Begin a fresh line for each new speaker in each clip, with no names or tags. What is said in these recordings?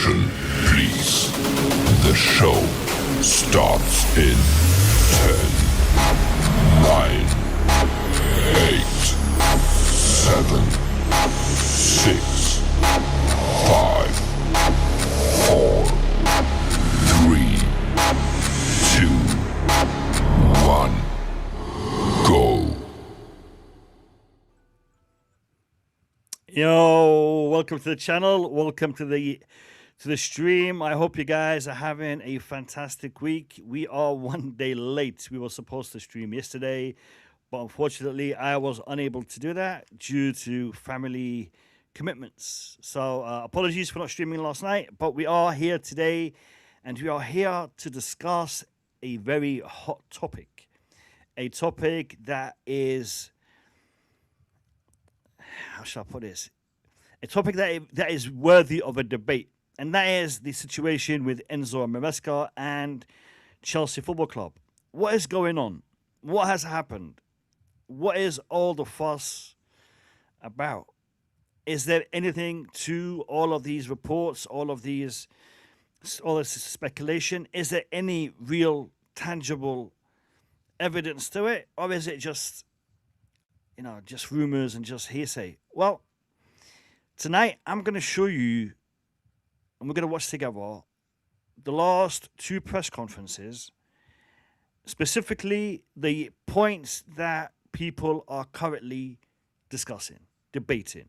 Attention, please. The show starts in 10, 9, 8, 7, 6, 5, 4, 3, 2, 1, go.
Yo, welcome to the channel. Welcome to the stream. I hope you guys are having a fantastic week. We are one day late. We were supposed to stream yesterday, but unfortunately I was unable to do that due to family commitments. So apologies for not streaming last night, but we are here today and we are here to discuss a very hot topic. A topic that is, how shall I put this? A topic that is worthy of a debate, and that is the situation with Enzo and Maresca and Chelsea Football Club. What is going on? What has happened? What is all the fuss about? Is there anything to all of these reports, all this speculation? Is there any real tangible evidence to it, or is it just rumors and just hearsay? Well, tonight I'm going to show you, and we're going to watch together, the last two press conferences, specifically the points that people are currently discussing, debating,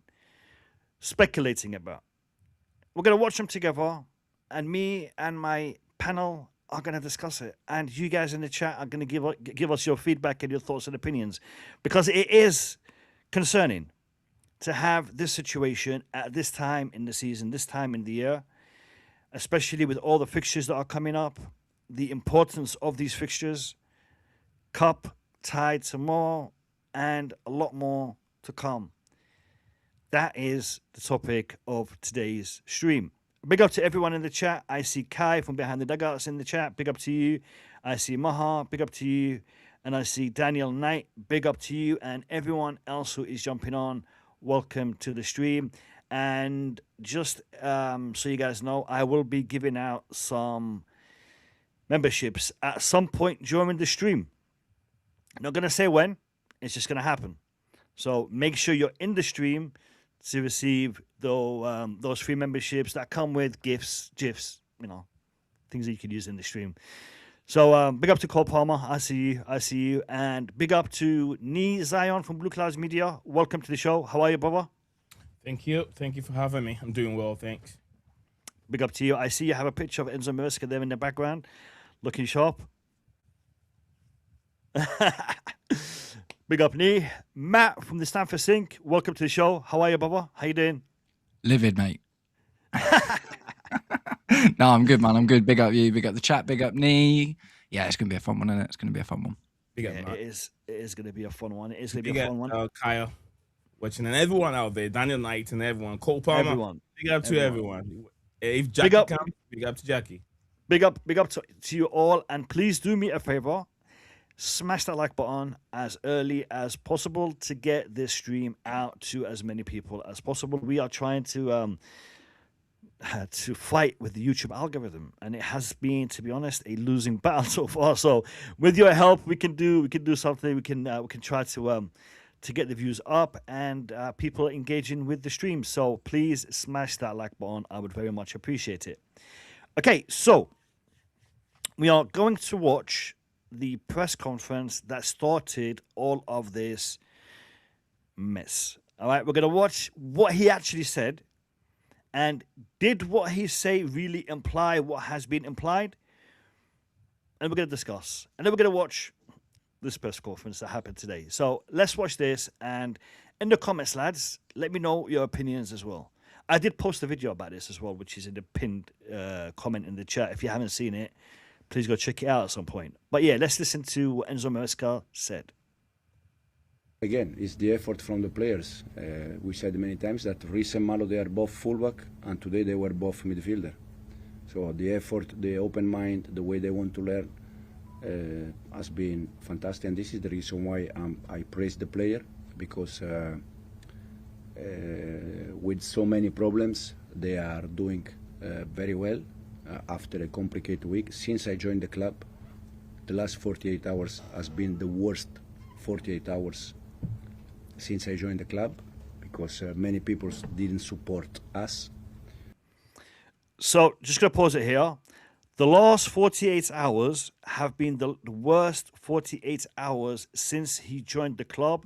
speculating about. We're going to watch them together, and me and my panel are going to discuss it, and you guys in the chat are going to give us your feedback and your thoughts and opinions, because it is concerning to have this situation at this time in the season, this time in the year, especially with all the fixtures that are coming up, the importance of these fixtures, cup tied tomorrow, and a lot more to come. That is the topic of today's stream. Big up to everyone in the chat. I see Kai from Behind the Dugouts in the chat. Big up to you. I see Maha. Big up to you. And I see Daniel Knight. Big up to you. And everyone else who is jumping on, welcome to the stream. And just so you guys know, I will be giving out some memberships at some point during the stream. I'm not going to say when. It's just going to happen. So make sure you're in the stream to receive those free memberships that come with gifts, GIFs, things that you can use in the stream. So big up to Cole Palmer. I see you. And big up to Nee Zion from Blue Clouds Media. Welcome to the show. How are you, brother?
Thank you for having me. I'm doing well, thanks.
Big up to you. I see you have a picture of Enzo Maresca there in the background, looking sharp. Big up, Nee. Matt from the Stanford Sink. Welcome to the show. How are you, brother? How you doing?
Livid, mate. No, I'm good, man. I'm good. Big up you. Big up the chat. Big up Nee. Yeah, it's going to be a fun one, isn't it? It's going to be a fun one.
Big up,
It is going to be a fun one. It is going to be a fun one.
Kaya watching, and everyone out there, Daniel Knight and everyone, Cole Palmer.
Everyone.
Big up to everyone. If Jackie comes, big up to Jackie.
Big up to you all. And please do me a favor. Smash that like button as early as possible to get this stream out to as many people as possible. We are trying to fight with the YouTube algorithm, and it has been, to be honest, a losing battle so far. So with your help, we can do something. We can try to get the views up and people engaging with the stream. So please smash that like button. I would very much appreciate it. Okay, so we are going to watch the press conference that started all of this mess. All right, we're going to watch what he actually said, and did what he say really imply what has been implied? And we're going to discuss, and then we're going to watch this press conference that happened today. So let's watch this, and in the comments, lads, let me know your opinions as well. I did post a video about this as well, which is in the pinned comment in the chat. If you haven't seen it, please go check it out at some point. But yeah, let's listen to what Enzo Maresca said.
Again, it's the effort from the players. We said many times that Reece and Malo, they are both fullback, and today they were both midfielder. So the effort, the open mind, the way they want to learn has been fantastic. And this is the reason why I praise the player, because with so many problems, they are doing very well after a complicated week. Since I joined the club, the last 48 hours has been the worst 48 hours since I joined the club because many people didn't support us.
So, just going to pause it here. The last 48 hours have been the worst 48 hours since he joined the club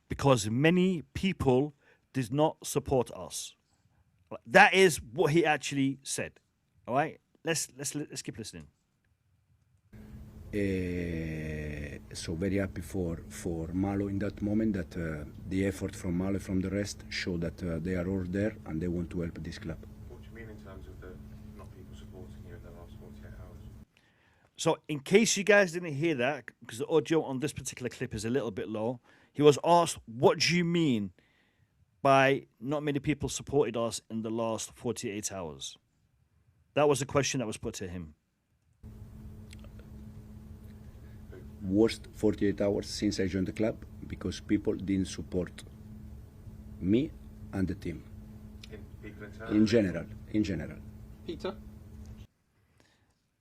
because many people did not support us. That is what he actually said. All right? Let's keep listening.
So very happy for Malo in that moment that the effort from Malo from the rest show that they are all there and they want to help this club.
What do you mean in terms of the not people supporting you in the last 48 hours?
So in case you guys didn't hear that, because the audio on this particular clip is a little bit low, he was asked, what do you mean by not many people supported us in the last 48 hours? That was the question that was put to him.
Worst 48 hours since I joined the club because people didn't support me and the team. In general.
Peter?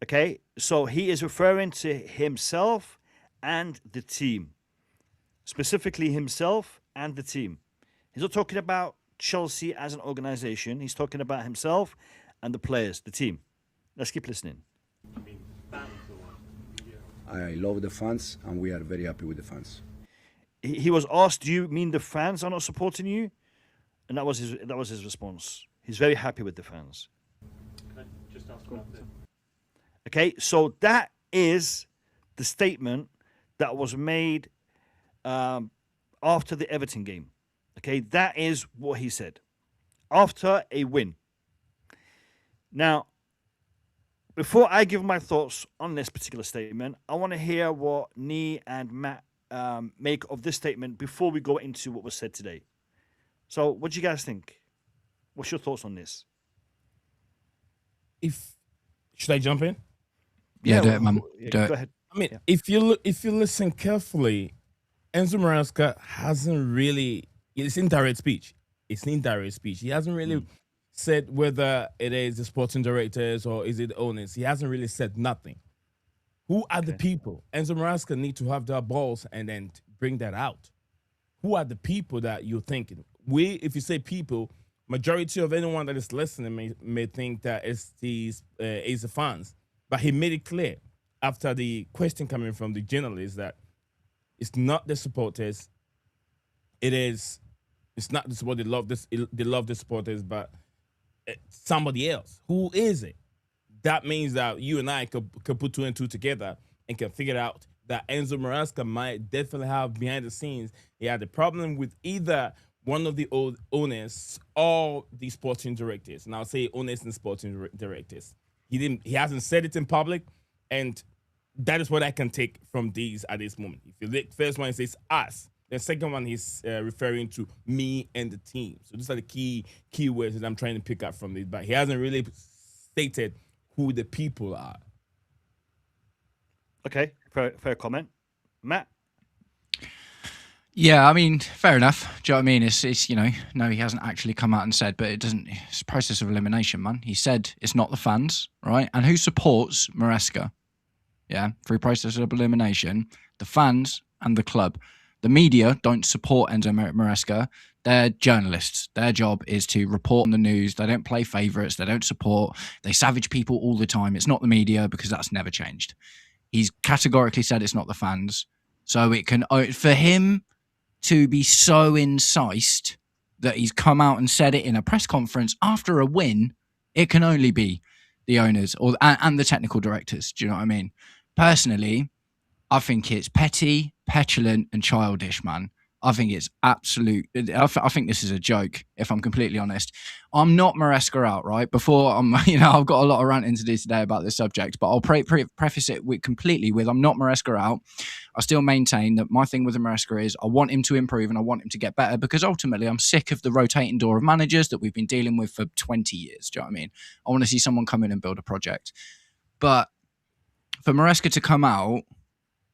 Okay, so he is referring to himself and the team. Specifically himself and the team. He's not talking about Chelsea as an organization. He's talking about himself and the players, the team. Let's keep listening.
I love the fans and we are very happy with the fans.
He was asked, do you mean the fans are not supporting you? And that was his response. He's very happy with the fans.
Can I just ask about this?
Okay, so that is the statement that was made after the Everton game. Okay, that is what he said. After a win. Now, before I give my thoughts on this particular statement, I want to hear what Nee and Matt make of this statement before we go into what was said today. So, what do you guys think? What's your thoughts on this?
Should I jump in?
Yeah, do it, man. Do it.
Go ahead.
I mean,
Yeah.
if you listen carefully, Enzo Maresca hasn't really. It's indirect speech. He hasn't really said whether it is the sporting directors or is it the owners. He hasn't really said nothing. Who are the people? Enzo Maresca need to have their balls and then bring that out. Who are the people that you're thinking? If you say people, majority of anyone that is listening may think that it's the fans. But he made it clear after the question coming from the journalists that it's not the supporters. It's not the supporters. They love the supporters, but it's somebody else. Who is it? That means that you and I could put two and two together and can figure out that Enzo Maresca might definitely have behind the scenes. He had a problem with either one of the old owners or the sporting directors. And I'll say owners and sporting directors. He hasn't said it in public, and that is what I can take from these at this moment. If you look, first one says us. The second one he's referring to me and the team. So these are the key words that I'm trying to pick up from this. But he hasn't really stated who the people are.
Okay, fair comment. Matt?
Yeah, I mean, fair enough. Do you know what I mean? It's no, he hasn't actually come out and said, but it's a process of elimination, man. He said it's not the fans, right? And who supports Maresca? Yeah, through process of elimination, the fans and the club. The media don't support Enzo Maresca. They're journalists. Their job is to report on the news. They don't play favourites. They don't support. They savage people all the time. It's not the media because that's never changed. He's categorically said it's not the fans. So it can, for him to be so incensed that he's come out and said it in a press conference after a win, it can only be the owners and the technical directors. Do you know what I mean? Personally, I think it's petty, petulant, and childish, man. I think it's absolute. I think this is a joke, if I'm completely honest. I'm not Maresca out, right? Before I've got a lot of ranting to do today about this subject, but I'll preface it completely with I'm not Maresca out. I still maintain that my thing with Maresca is I want him to improve and I want him to get better because ultimately I'm sick of the rotating door of managers that we've been dealing with for 20 years. Do you know what I mean? I want to see someone come in and build a project. But for Maresca to come out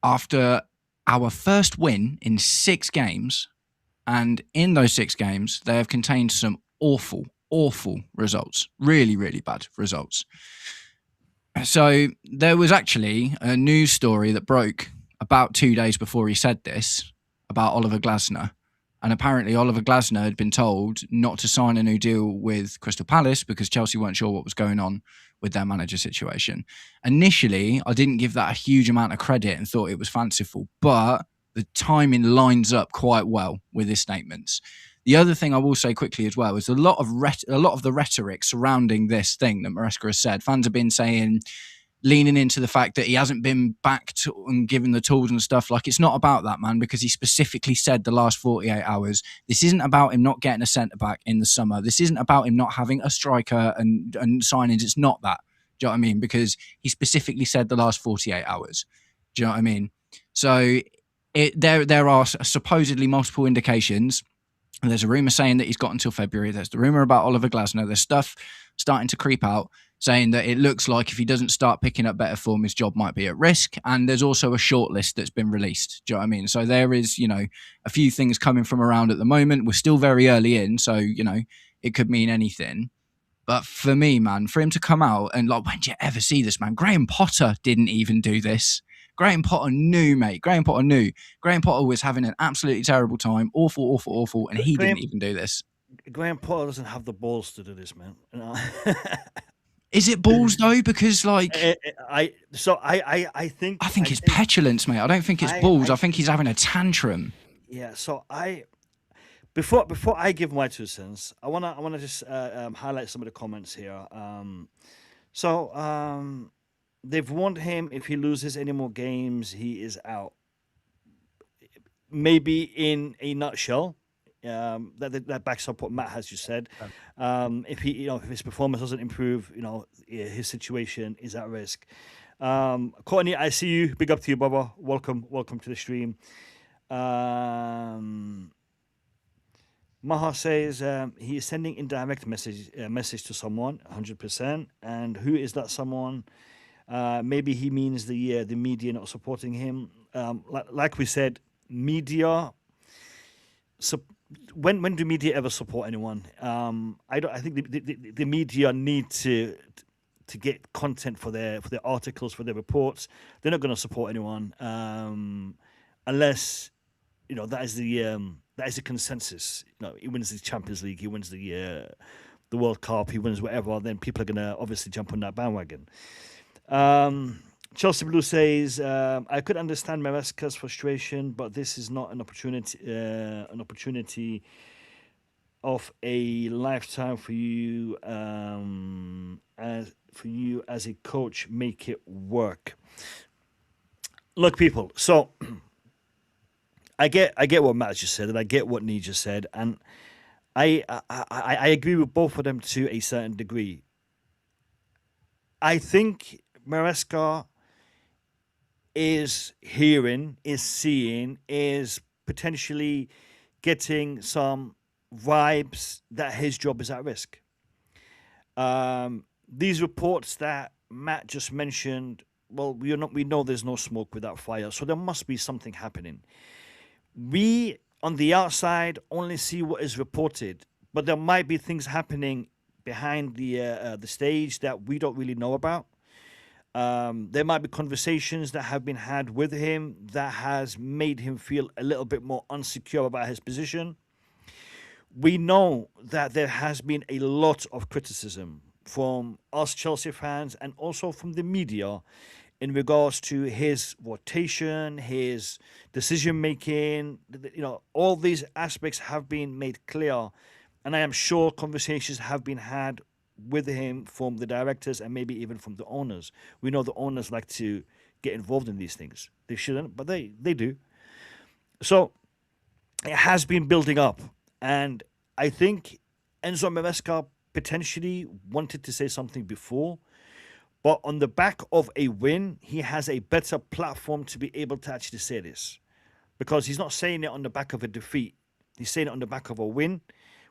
after our first win in 6 games, and in those 6 games, they have contained some awful, awful results, really, really bad results. So there was actually a news story that broke about 2 days before he said this about Oliver Glasner. And apparently Oliver Glasner had been told not to sign a new deal with Crystal Palace because Chelsea weren't sure what was going on with their manager situation. Initially, I didn't give that a huge amount of credit and thought it was fanciful, but the timing lines up quite well with his statements. The other thing I will say quickly as well is a lot of the rhetoric surrounding this thing that Maresca has said. Fans have been saying, leaning into the fact that he hasn't been backed and given the tools and stuff. Like, it's not about that, man, because he specifically said the last 48 hours, this isn't about him not getting a centre-back in the summer. This isn't about him not having a striker and signings. It's not that. Do you know what I mean? Because he specifically said the last 48 hours. Do you know what I mean? So there are supposedly multiple indications. There's a rumour saying that he's got until February. There's the rumour about Oliver Glasner. There's stuff starting to creep out saying that it looks like if he doesn't start picking up better form, his job might be at risk. And there's also a shortlist that's been released. Do you know what I mean? So there is, a few things coming from around at the moment. We're still very early in, so, it could mean anything. But for me, man, for him to come out and, like, when did you ever see this, man? Graham Potter didn't even do this. Graham Potter knew, mate. Graham Potter knew. Graham Potter was having an absolutely terrible time. Awful. And he didn't even do this.
Graham Potter doesn't have the balls to do this, man.
Is it balls though? Because like,
I think
it's petulance, mate. I don't think it's balls. I think he's having a tantrum.
Yeah. So before I give my 2 cents, I wanna just highlight some of the comments here. They've warned him if he loses any more games, he is out. Maybe in a nutshell. That backs up what Matt has just said. If if his performance doesn't improve, his situation is at risk. Courtney, I see you. Big up to you, brother. Welcome to the stream. Maha says he is sending indirect message to someone, 100%. And who is that someone? Maybe he means the media not supporting him. Like we said, media. So when do media ever support anyone? I think the media need to get content for their articles, for their reports. They're not going to support anyone unless that is the consensus. He wins the Champions League, he wins the World Cup, he wins whatever. Then people are going to obviously jump on that bandwagon. Chelsea Blue says, I could understand Maresca's frustration, but this is not an opportunity of a lifetime for you as a coach. Make it work. Look, people, so I get what Matt just said, and I get what Nee just said, and I agree with both of them to a certain degree. I think Maresca is hearing, is seeing, is potentially getting some vibes that his job is at risk. These reports that Matt just mentioned, well, we know there's no smoke without fire, so there must be something happening. We, on the outside, only see what is reported, but there might be things happening behind the stage that we don't really know about. There might be conversations that have been had with him that has made him feel a little bit more insecure about his position. We know that there has been a lot of criticism from us Chelsea fans and also from the media in regards to his rotation, his decision-making. All these aspects have been made clear, and I am sure conversations have been had with him from the directors and maybe even from the owners. We know the owners like to get involved in these things. They shouldn't, but they do. So it has been building up, and I think Enzo Maresca potentially wanted to say something before, but on the back of a win, he has a better platform to be able to actually say this, because he's not saying it on the back of a defeat. He's saying it on the back of a win,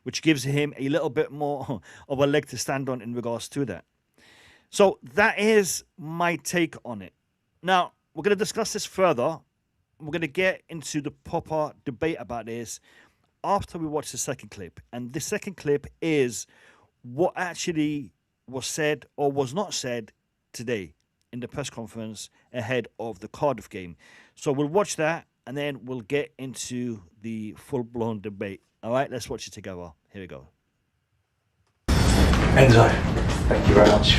which gives him a little bit more of a leg to stand on in regards to that. So that is my take on it. Now, we're going to discuss this further. We're going to get into the proper debate about this after we watch the second clip. And the second clip is what actually was said or was not said today in the press conference ahead of the Cardiff game. So we'll watch that and then we'll get into the full-blown debate. All right, let's watch it together. Here we go.
Enzo, thank you very much.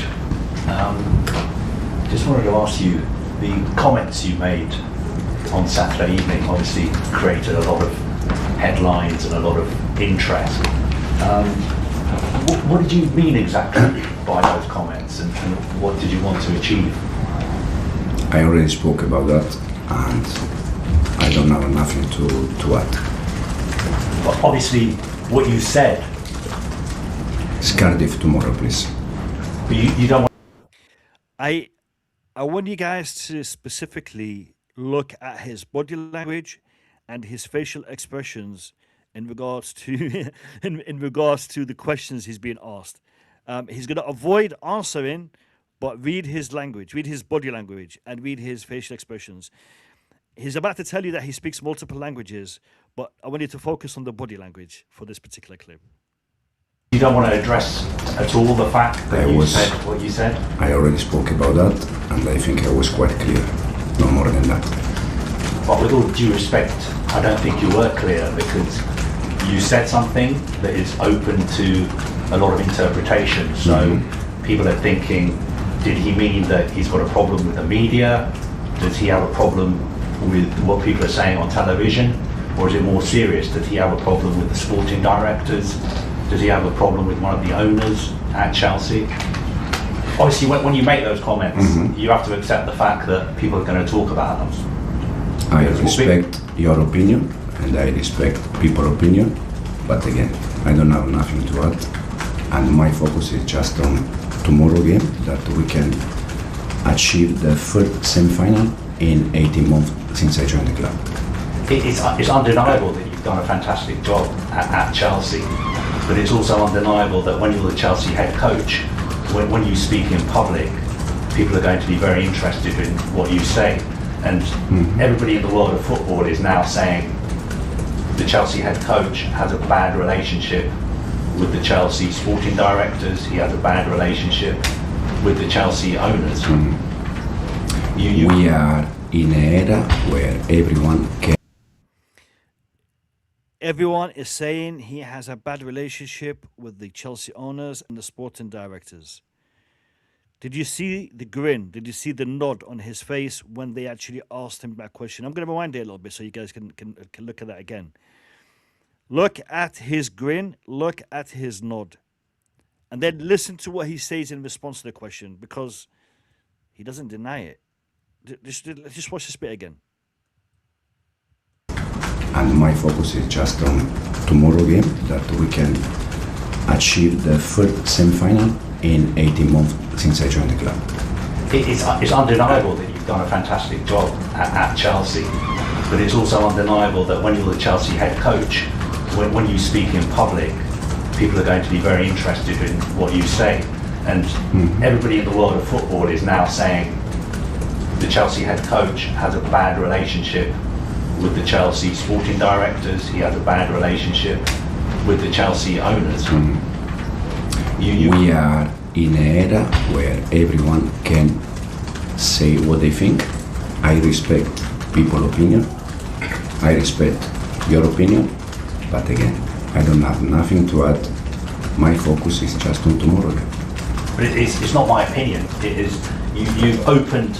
Just wanted to ask you, the comments you made on Saturday evening obviously created a lot of headlines and a lot of interest. What did you mean exactly by those comments, and what did you want to achieve?
I already spoke about that, and I don't have nothing to add.
But obviously, what you said.
It's Cardiff tomorrow, please.
But you don't want.
I want you guys to specifically look at his body language and his facial expressions in regards to in regards to the questions he's being asked. He's going to avoid answering, but read his language, read his body language, and read his facial expressions. He's about to tell you that he speaks multiple languages, but I want you to focus on the body language for this particular clip.
You don't want to address at all the fact that said what you said?
I already spoke about that, and I think I was quite clear. No more than that.
But with all due respect, I don't think you were clear, because you said something that is open to a lot of interpretation. So people are thinking, did he mean that he's got a problem with the media? Does he have a problem with what people are saying on television? Or is it more serious? Does he have a problem with the sporting directors? Does he have a problem with one of the owners at Chelsea? Obviously, when you make those comments, you have to accept the fact that people are going to talk about them.
I respect your opinion, and I respect people's opinion, but again, I don't have nothing to add, and my focus is just on tomorrow game, that we can achieve the third semi-final in 18 months since I joined the club.
It's undeniable that you've done a fantastic job at Chelsea, but it's also undeniable that when you're the Chelsea head coach, when you speak in public, people are going to be very interested in what you say. And everybody in the world of football is now saying the Chelsea head coach has a bad relationship with the Chelsea sporting directors, he has a bad relationship with the Chelsea owners.
We are in an era where everyone can.
Everyone is saying he has a bad relationship with the Chelsea owners and the sporting directors. Did you see the grin? Did you see the nod on his face when they actually asked him that question? I'm going to rewind it a little bit so you guys can look at that again. Look at his grin. Look at his nod. And then listen to what he says in response to the question, because he doesn't deny it. Just watch this bit again.
And my focus is just on tomorrow game, that we can achieve the third semi-final in 18 months since I joined the club.
It's undeniable that you've done a fantastic job at Chelsea, but it's also undeniable that when you're the Chelsea head coach, when you speak in public, people are going to be very interested in what you say. And everybody in the world of football is now saying the Chelsea head coach has a bad relationship with the Chelsea sporting directors, he has a bad relationship with the Chelsea owners.
We are in an era where everyone can say what they think. I respect people's opinion. I respect your opinion. But again, I don't have nothing to add. My focus is just on tomorrow.
But it's not my opinion. It is you've opened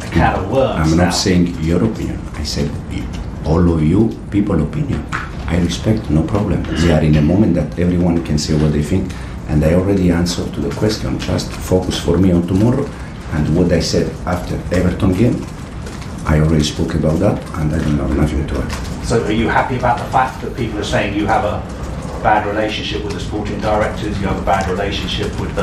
a can of worms.
I'm
now.
not saying your opinion. I said all of you people's opinion. I respect, no problem. We are in a moment that everyone can say what they think, and I already answered to the question. Just focus for me on tomorrow, and what I said after Everton game, I already spoke about that, and I don't have nothing to add.
So are you happy about the fact that people are saying you have a bad relationship with the sporting directors, you have a bad relationship with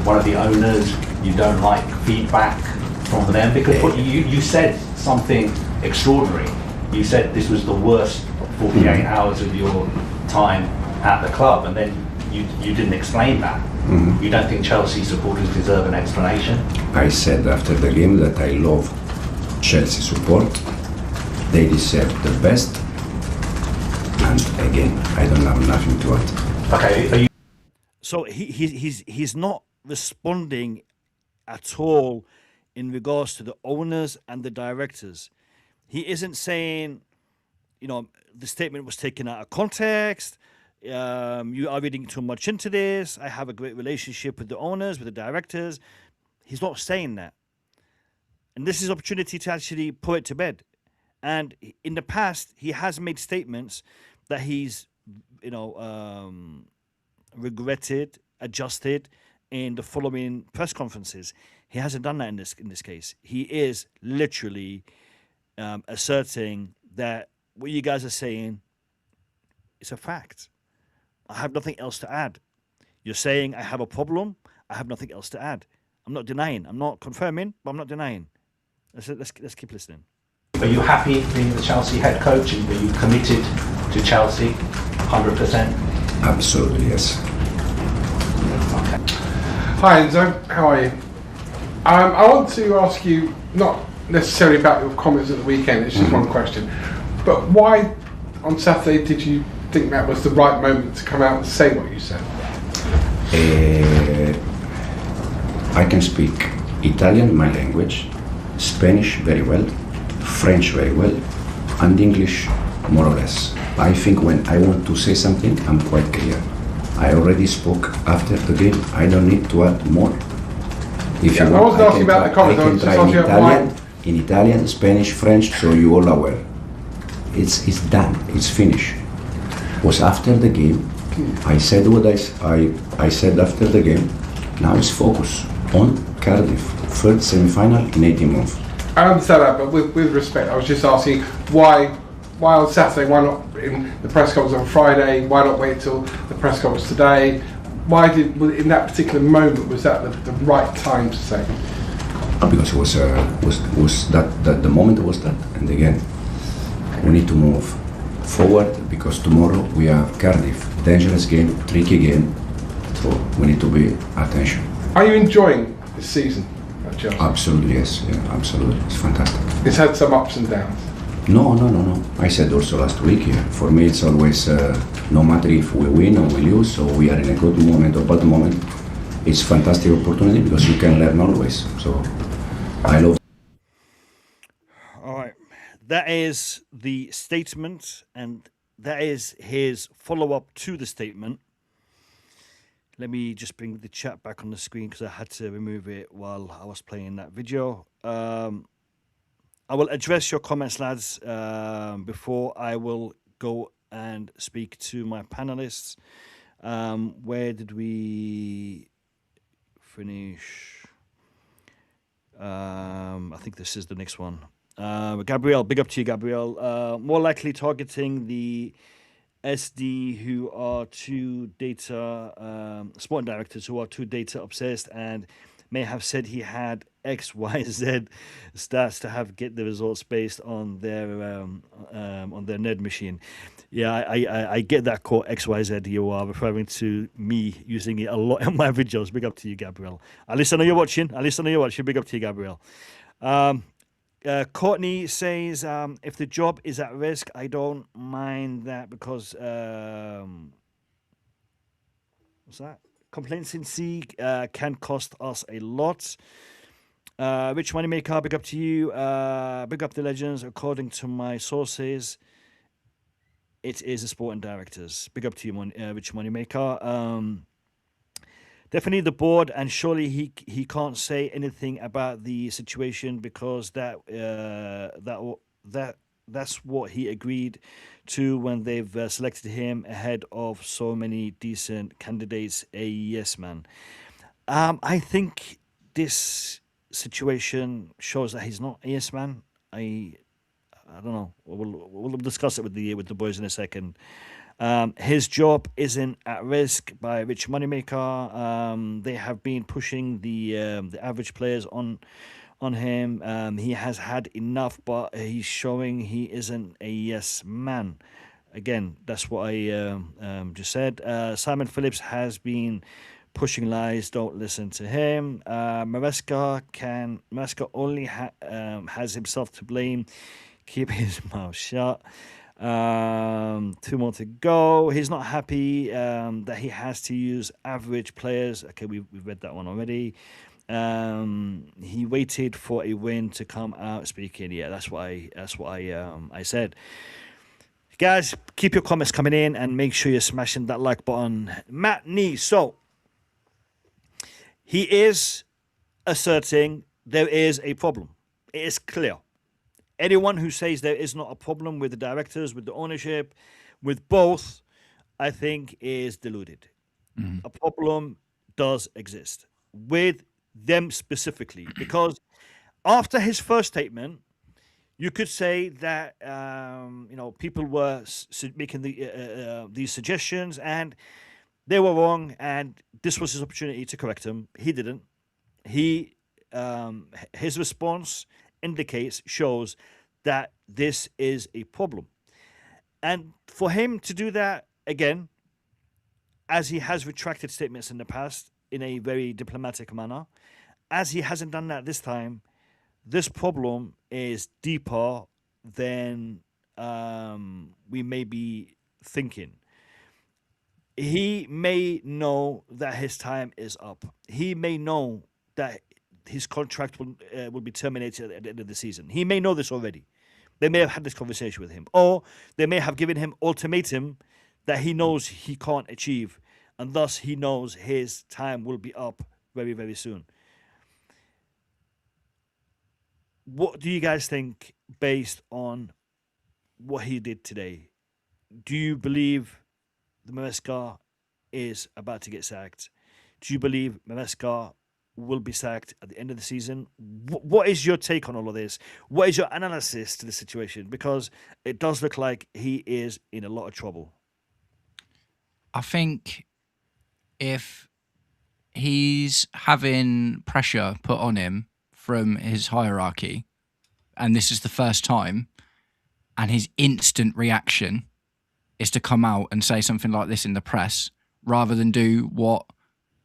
one of the owners, you don't like feedback from them? Because you said something extraordinary. You said this was the worst 48 hours of your time at the club, and then you didn't explain that. You don't think Chelsea supporters deserve an explanation?
I said after the game that I love Chelsea support. They deserve the best, and again, I don't have nothing to add.
Okay, are you
So he's not responding at all in regards to the owners and the directors. He isn't saying, the statement was taken out of context. You are reading too much into this. I have a great relationship with the owners, with the directors. He's not saying that. And this is opportunity to actually put it to bed. And in the past, he has made statements that he's, regretted, adjusted in the following press conferences. He hasn't done that in this case. He is literally asserting that what you guys are saying is a fact. I have nothing else to add. You're saying I have a problem. I have nothing else to add. I'm not denying. I'm not confirming, but I'm not denying. Let's keep listening.
Are you happy being the Chelsea head coach? And are you committed to Chelsea 100%?
Absolutely, yes.
Hi Enzo, how are you? I want to ask you, not necessarily about your comments at the weekend, it's just one question, but why on Saturday did you think that was the right moment to come out and say what you said?
I can speak Italian, my language, Spanish very well, French very well, and English more or less. I think when I want to say something, I'm quite clear. I already spoke after the game. I don't need to add more. If
I wasn't asking about the comments, I was just asking about why.
In Italian, Spanish, French, so you all aware. It's done. It's finished. Was after the game. I said what I said after the game. Now it's focus on Cardiff, third semi-final in 18 months.
I understand that, but with respect, I was just asking why on Saturday, why not in the press conference on Friday, why not wait till the press conference today? In that particular moment, was that the right time to say?
Because it was that the moment was that, and again, we need to move forward because tomorrow we have Cardiff, dangerous game, tricky game, so we need to be attention.
Are you enjoying this season at Chelsea?
Absolutely, yes, yeah, absolutely, it's fantastic.
It's had some ups and downs.
No. I said also last week here, for me it's always, no matter if we win or we lose, so we are in a good moment or bad moment, it's fantastic opportunity because you can learn always. So I love.
All right. That is the statement, and that is his follow-up to the statement. Let me just bring the chat back on the screen because I had to remove it while I was playing that video. I will address your comments, lads, before I will go and speak to my panelists. Where did we finish? I think this is the next one. Gabriel, big up to you, Gabriel. More likely targeting the SD who are too data, sporting directors who are too data obsessed and may have said he had X, Y, Z stats to get the results based on their nerd machine. Yeah, I get that quote X, Y, Z. You are referring to me using it a lot in my videos. Big up to you, Gabriel. At least I know you're watching. Big up to you, Gabriel. Courtney says, if the job is at risk, I don't mind that because what's that? Complacency can cost us a lot. Rich Moneymaker, big up to you. Big up the legends. According to my sources, it is the sporting directors. Big up to you, Rich Moneymaker. Definitely the board, and surely he can't say anything about the situation because that's what he agreed to when they've selected him ahead of so many decent candidates. A yes man. I think this situation shows that he's not a yes man. I don't know. We'll discuss it with the boys in a second. His job isn't at risk by Rich Moneymaker. They have been pushing the average players on him. He has had enough, but he's showing he isn't a yes man. Again, that's what I just said. Simon Phillips has been pushing lies. Don't listen to him. Maresca only has himself to blame. Keep his mouth shut. 2 more to go. He's not happy that he has to use average players. Okay, we've read that one already. He waited for a win to come out speaking. Yeah, that's what I said. Guys, keep your comments coming in and make sure you're smashing that like button. Matt Nee. So he is asserting there is a problem. It is clear. Anyone who says there is not a problem with the directors, with the ownership, with both, I think is deluded. A problem does exist with them specifically, because after his first statement, you could say that people were making these suggestions and they were wrong, and this was his opportunity to correct them. He didn't. His response shows that this is a problem. And for him to do that again, as he has retracted statements in the past in a very diplomatic manner, as he hasn't done that this time, this problem is deeper than we may be thinking. He may know that his time is up. He may know that his contract will be terminated at the end of the season. He may know this already. They may have had this conversation with him, or they may have given him ultimatum that he knows he can't achieve, and thus he knows his time will be up very, very soon. What do you guys think based on what he did today? Do you believe the Maresca is about to get sacked? Do you believe Maresca will be sacked at the end of the season? What is your take on all of this? What is your analysis to the situation? Because it does look like he is in a lot of trouble.
I think if he's having pressure put on him from his hierarchy, and this is the first time, and his instant reaction is to come out and say something like this in the press, rather than do what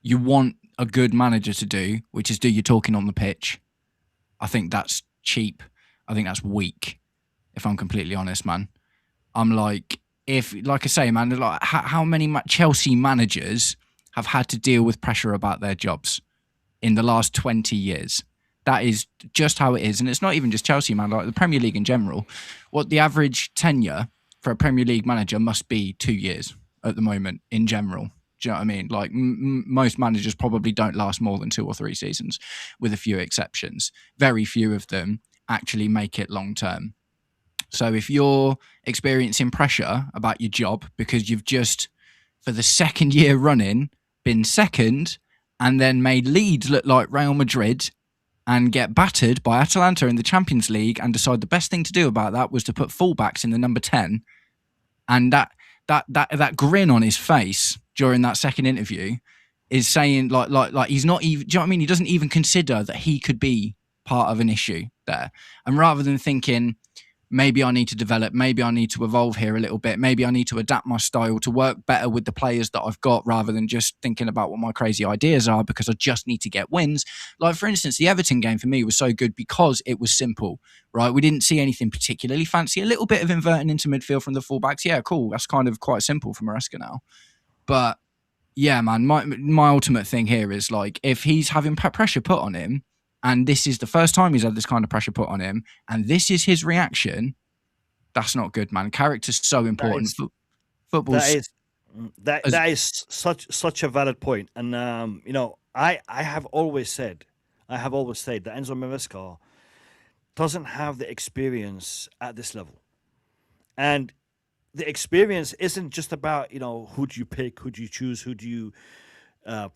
you want a good manager to do, which is do your talking on the pitch, I think that's cheap. I think that's weak, if I'm completely honest, man. I'm like, like I say, man, like how many Chelsea managers have had to deal with pressure about their jobs in the last 20 years? That is just how it is. And it's not even just Chelsea, man, like the Premier League in general. What the average tenure for a Premier League manager must be 2 years at the moment in general. Do you know what I mean? Like most managers probably don't last more than 2 or 3 seasons, with a few exceptions. Very few of them actually make it long term. So if you're experiencing pressure about your job because you've just, for the second year running, been second and then made Leeds look like Real Madrid and get battered by Atalanta in the Champions League and decide the best thing to do about that was to put fullbacks in the number 10, and that grin on his face during that second interview is saying like he's not even, do you know what I mean? He doesn't even consider that he could be part of an issue there. And rather than thinking, maybe I need to develop, maybe I need to evolve here a little bit, maybe I need to adapt my style to work better with the players that I've got, rather than just thinking about what my crazy ideas are because I just need to get wins. Like, for instance, the Everton game for me was so good because it was simple, right? We didn't see anything particularly fancy. A little bit of inverting into midfield from the fullbacks. Yeah, cool. That's kind of quite simple for Maresca now. But yeah, man, my ultimate thing here is like, if he's having pressure put on him, and this is the first time he's had this kind of pressure put on him, and this is his reaction, that's not good, man. Character's so important. Football.
That is such a valid point. And I have always said that Enzo Maresca doesn't have the experience at this level, and the experience isn't just about who do you pick, who do you choose, who do you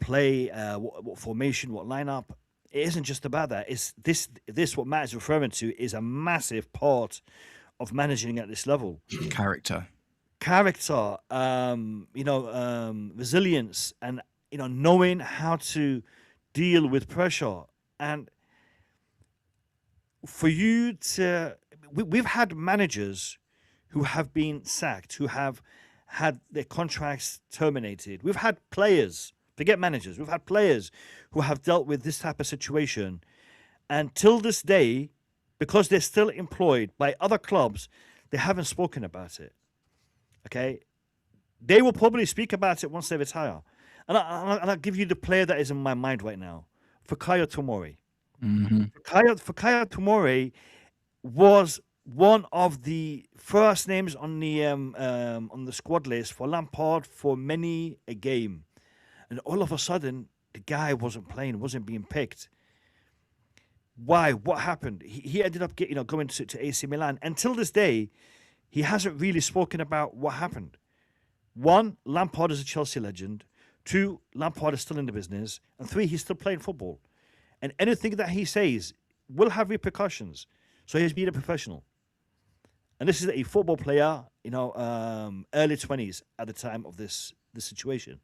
play, what formation, what lineup. It isn't just about that. It's this what Matt is referring to is a massive part of managing at this level.
Character,
resilience, and knowing how to deal with pressure. And for you to, we've had managers who have been sacked, who have had their contracts terminated. We've had players, forget managers, we've had players who have dealt with this type of situation. And till this day, because they're still employed by other clubs, They haven't spoken about it. Okay, they will probably speak about it once they retire. And I'll give you the player that is in my mind right now, Fikayo Tomori. Fikayo Tomori was one of the first names on the squad list for Lampard for many a game, and all of a sudden the guy wasn't playing, wasn't being picked. Why? What happened? He ended up going to AC Milan. Until this day, he hasn't really spoken about what happened. One, Lampard is a Chelsea legend. Two, Lampard is still in the business. And three, he's still playing football. And anything that he says will have repercussions. So he's been a professional. And this is a football player, early 20s at the time of this situation.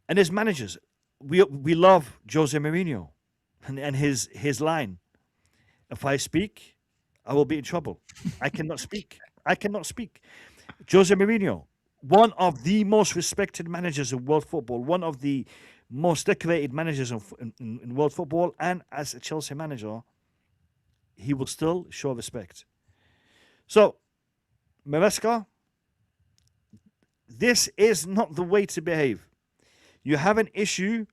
And as managers, we love Jose Mourinho and his line. If I speak, I will be in trouble. I cannot speak. Jose Mourinho, one of the most respected managers in world football, one of the most decorated managers in world football, and as a Chelsea manager, he will still show respect. So, Maresca, this is not the way to behave. You have an issue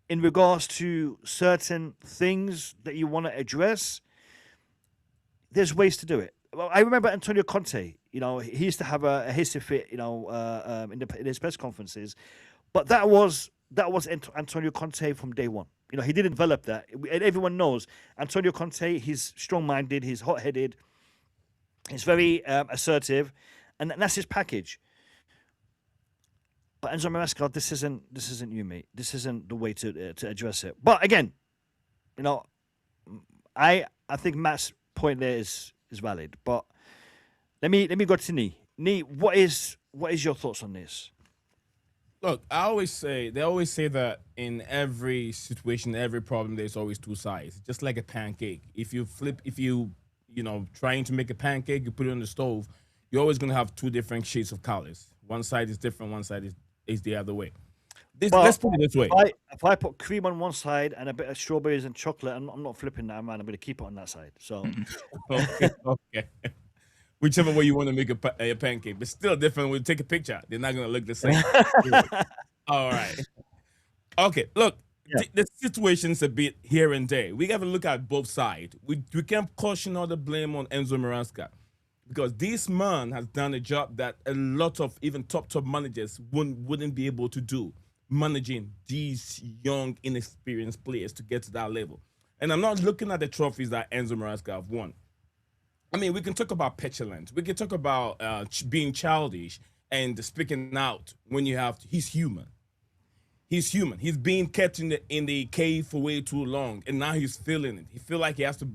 in regards to certain things that you want to address. There's ways to do it. Well, I remember Antonio Conte. He used to have a hissy fit. In his press conferences, but that was Antonio Conte from day one. He didn't develop that. And everyone knows Antonio Conte. He's strong-minded. He's hot-headed. He's very assertive, and that's his package. But Enzo Maresca, this isn't you, mate. This isn't the way to address it. But again, I think Matt's point there is valid. But let me go to Nee. Nee, what is your thoughts on this?
Look, they always say that in every situation, every problem, there's always two sides. Just like a pancake. If you trying to make a pancake, you put it on the stove, you're always going to have two different shades of colors. One side is different, one side is the other way. Let's put it this way.
If I put cream on one side and a bit of strawberries and chocolate, I'm not flipping that, man. I'm going to keep it on that side. So,
okay. Whichever way you want to make a pancake, but still different. We'll take a picture. They're not going to look the same. All right. Okay, look. Yeah. The situation's a bit here and there. We got to look at both sides. We can't caution all the blame on Enzo Maresca, because this man has done a job that a lot of even top managers wouldn't be able to do, managing these young, inexperienced players to get to that level. And I'm not looking at the trophies that Enzo Maresca have won. I mean, we can talk about petulance. We can talk about being childish and speaking out when you have to. He's human. He's human. He's being kept in the cave for way too long, and now he's feeling it. He feels like he has to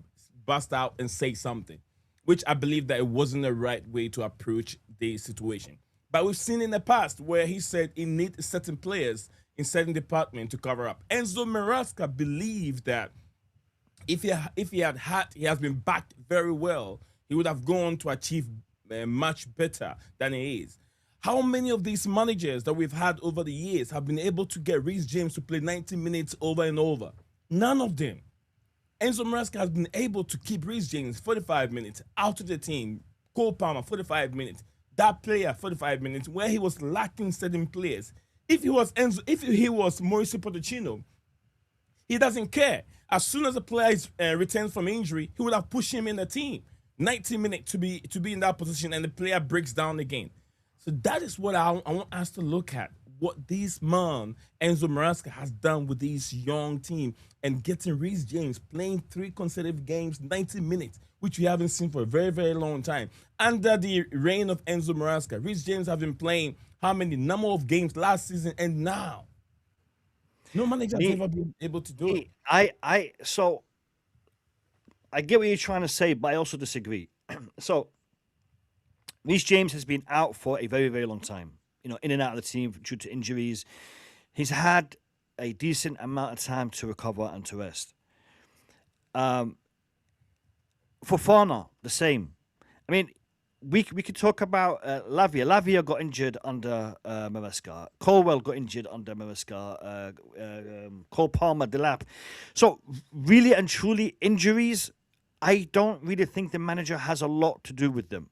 bust out and say something, which I believe that it wasn't the right way to approach the situation. But we've seen in the past where he said he needs certain players in certain departments to cover up. Enzo Maresca believed that if he has been backed very well, he would have gone to achieve much better than he is. How many of these managers that we've had over the years have been able to get Reece James to play 90 minutes over and over? None of them. Enzo Maresca has been able to keep Reece James 45 minutes out of the team. Cole Palmer 45 minutes. That player 45 minutes, where he was lacking certain players. If he was Mauricio Pochettino, he doesn't care. As soon as a player returns from injury, he would have pushed him in the team. 90 minutes to be in that position, and the player breaks down again. So that is what I want us to look at. What this man, Enzo Maresca, has done with this young team and getting Reece James playing 3 consecutive games, 90 minutes, which we haven't seen for a very, very long time. Under the reign of Enzo Maresca, Reece James have been playing how many number of games last season and now? No manager has ever been able to do it.
So I get what you're trying to say, but I also disagree. So Reece James has been out for a very, very long time. In and out of the team due to injuries. He's had a decent amount of time to recover and to rest. Fofana, the same. I mean, we could talk about Lavia. Lavia got injured under Maresca. Colwell got injured under Maresca. Cole Palmer, Delap. So really and truly, injuries I don't really think the manager has a lot to do with them.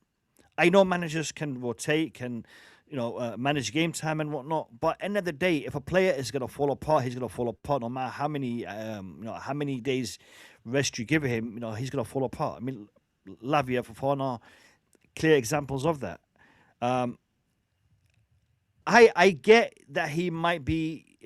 I know managers can rotate, can manage game time and whatnot. But end of the day, if a player is going to fall apart, he's going to fall apart. No matter how many days rest you give him, he's going to fall apart. I mean, Lavia, Fofana, clear examples of that. I get that he might be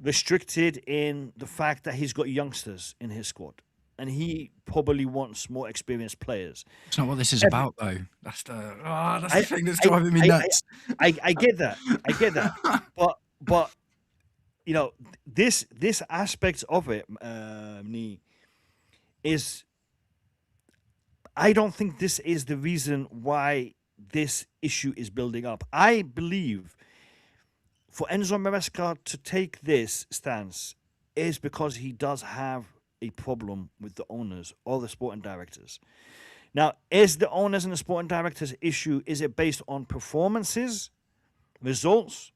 restricted in the fact that he's got youngsters in his squad, and he probably wants more experienced players.
It's not what this is about, though. That's the thing that's
I,
driving me
I,
nuts.
I get that. I get that. But this aspect of it, Nee, is I don't think this is the reason why this issue is building up. I believe for Enzo Maresca to take this stance is because he does have a problem with the owners or the sporting directors. Now, is the owners and the sporting directors issue, is it based on performances, results,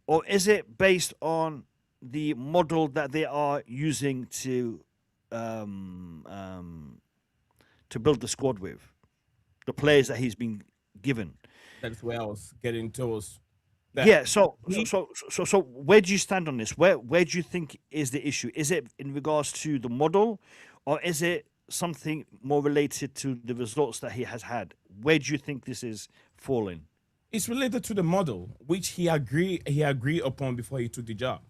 or is it based on the model that they are using to build the squad with, the players that he's been given?
That's where I was getting towards.
Yeah. So where do you stand on this? Where do you think is the issue? Is it in regards to the model, or is it something more related to the results that he has had? Where do you think this is falling?
It's related to the model, which he agreed upon before he took the job.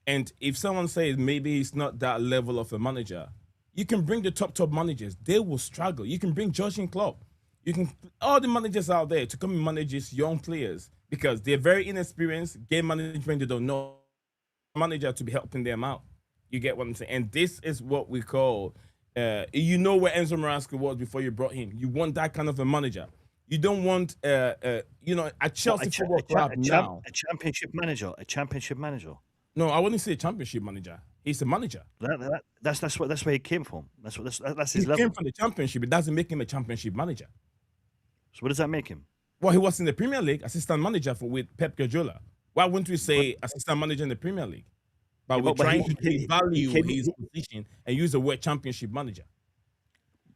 And if someone says maybe he's not that level of a manager, you can bring the top managers. They will struggle. You can bring Jurgen Klopp. You can all the managers out there to come and manage these young players because they're very inexperienced. Game management, they don't know manager to be helping them out. You get what I'm saying? And this is what we call, where Enzo Maresca was before you brought him. You want that kind of a manager. You don't want, a Chelsea football club now.
A championship manager. A championship manager.
No, I wouldn't say a championship manager. He's a manager.
That's where he came from. That's his
He
level.
came from the championship. It doesn't make him a championship manager.
So what does that make him?
Well, he was in the Premier League, assistant manager with Pep Guardiola. Why wouldn't we say assistant manager in the Premier League? But we're trying to devalue his position and use the word championship manager.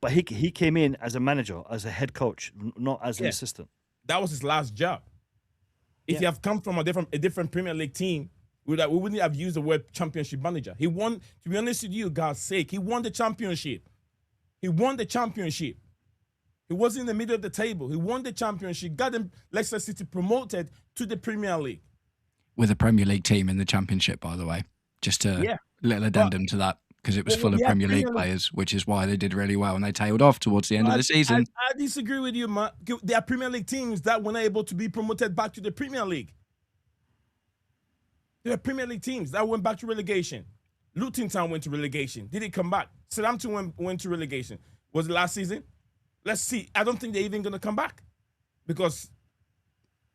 But he came in as a manager, as a head coach, not as an assistant.
That was his last job. If he have come from a different Premier League team, we wouldn't have used the word championship manager. He won, to be honest with you, God's sake, he won the championship. He won the championship. He was in the middle of the table. He won the championship, got them Leicester City promoted to the Premier League.
With a Premier League team in the championship, by the way. Just a little addendum to that, because it was full of Premier League players, which is why they did really well and they tailed off towards the end of the season.
I disagree with you, Matt. There are Premier League teams that were not able to be promoted back to the Premier League. There are Premier League teams that went back to relegation. Luton Town went to relegation. Did it come back? Southampton went to relegation. Was it last season? Let's see. I don't think they're even going to come back because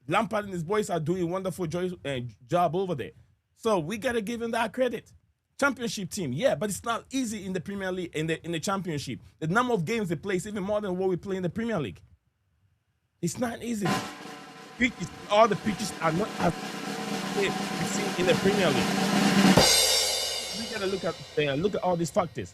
Lampard and his boys are doing a wonderful job over there. So we got to give him that credit. Championship team, yeah, but it's not easy in the Premier League, in the Championship. The number of games they play is even more than what we play in the Premier League. It's not easy. All the pitches are not as we see in the Premier League. We got to look at all these factors.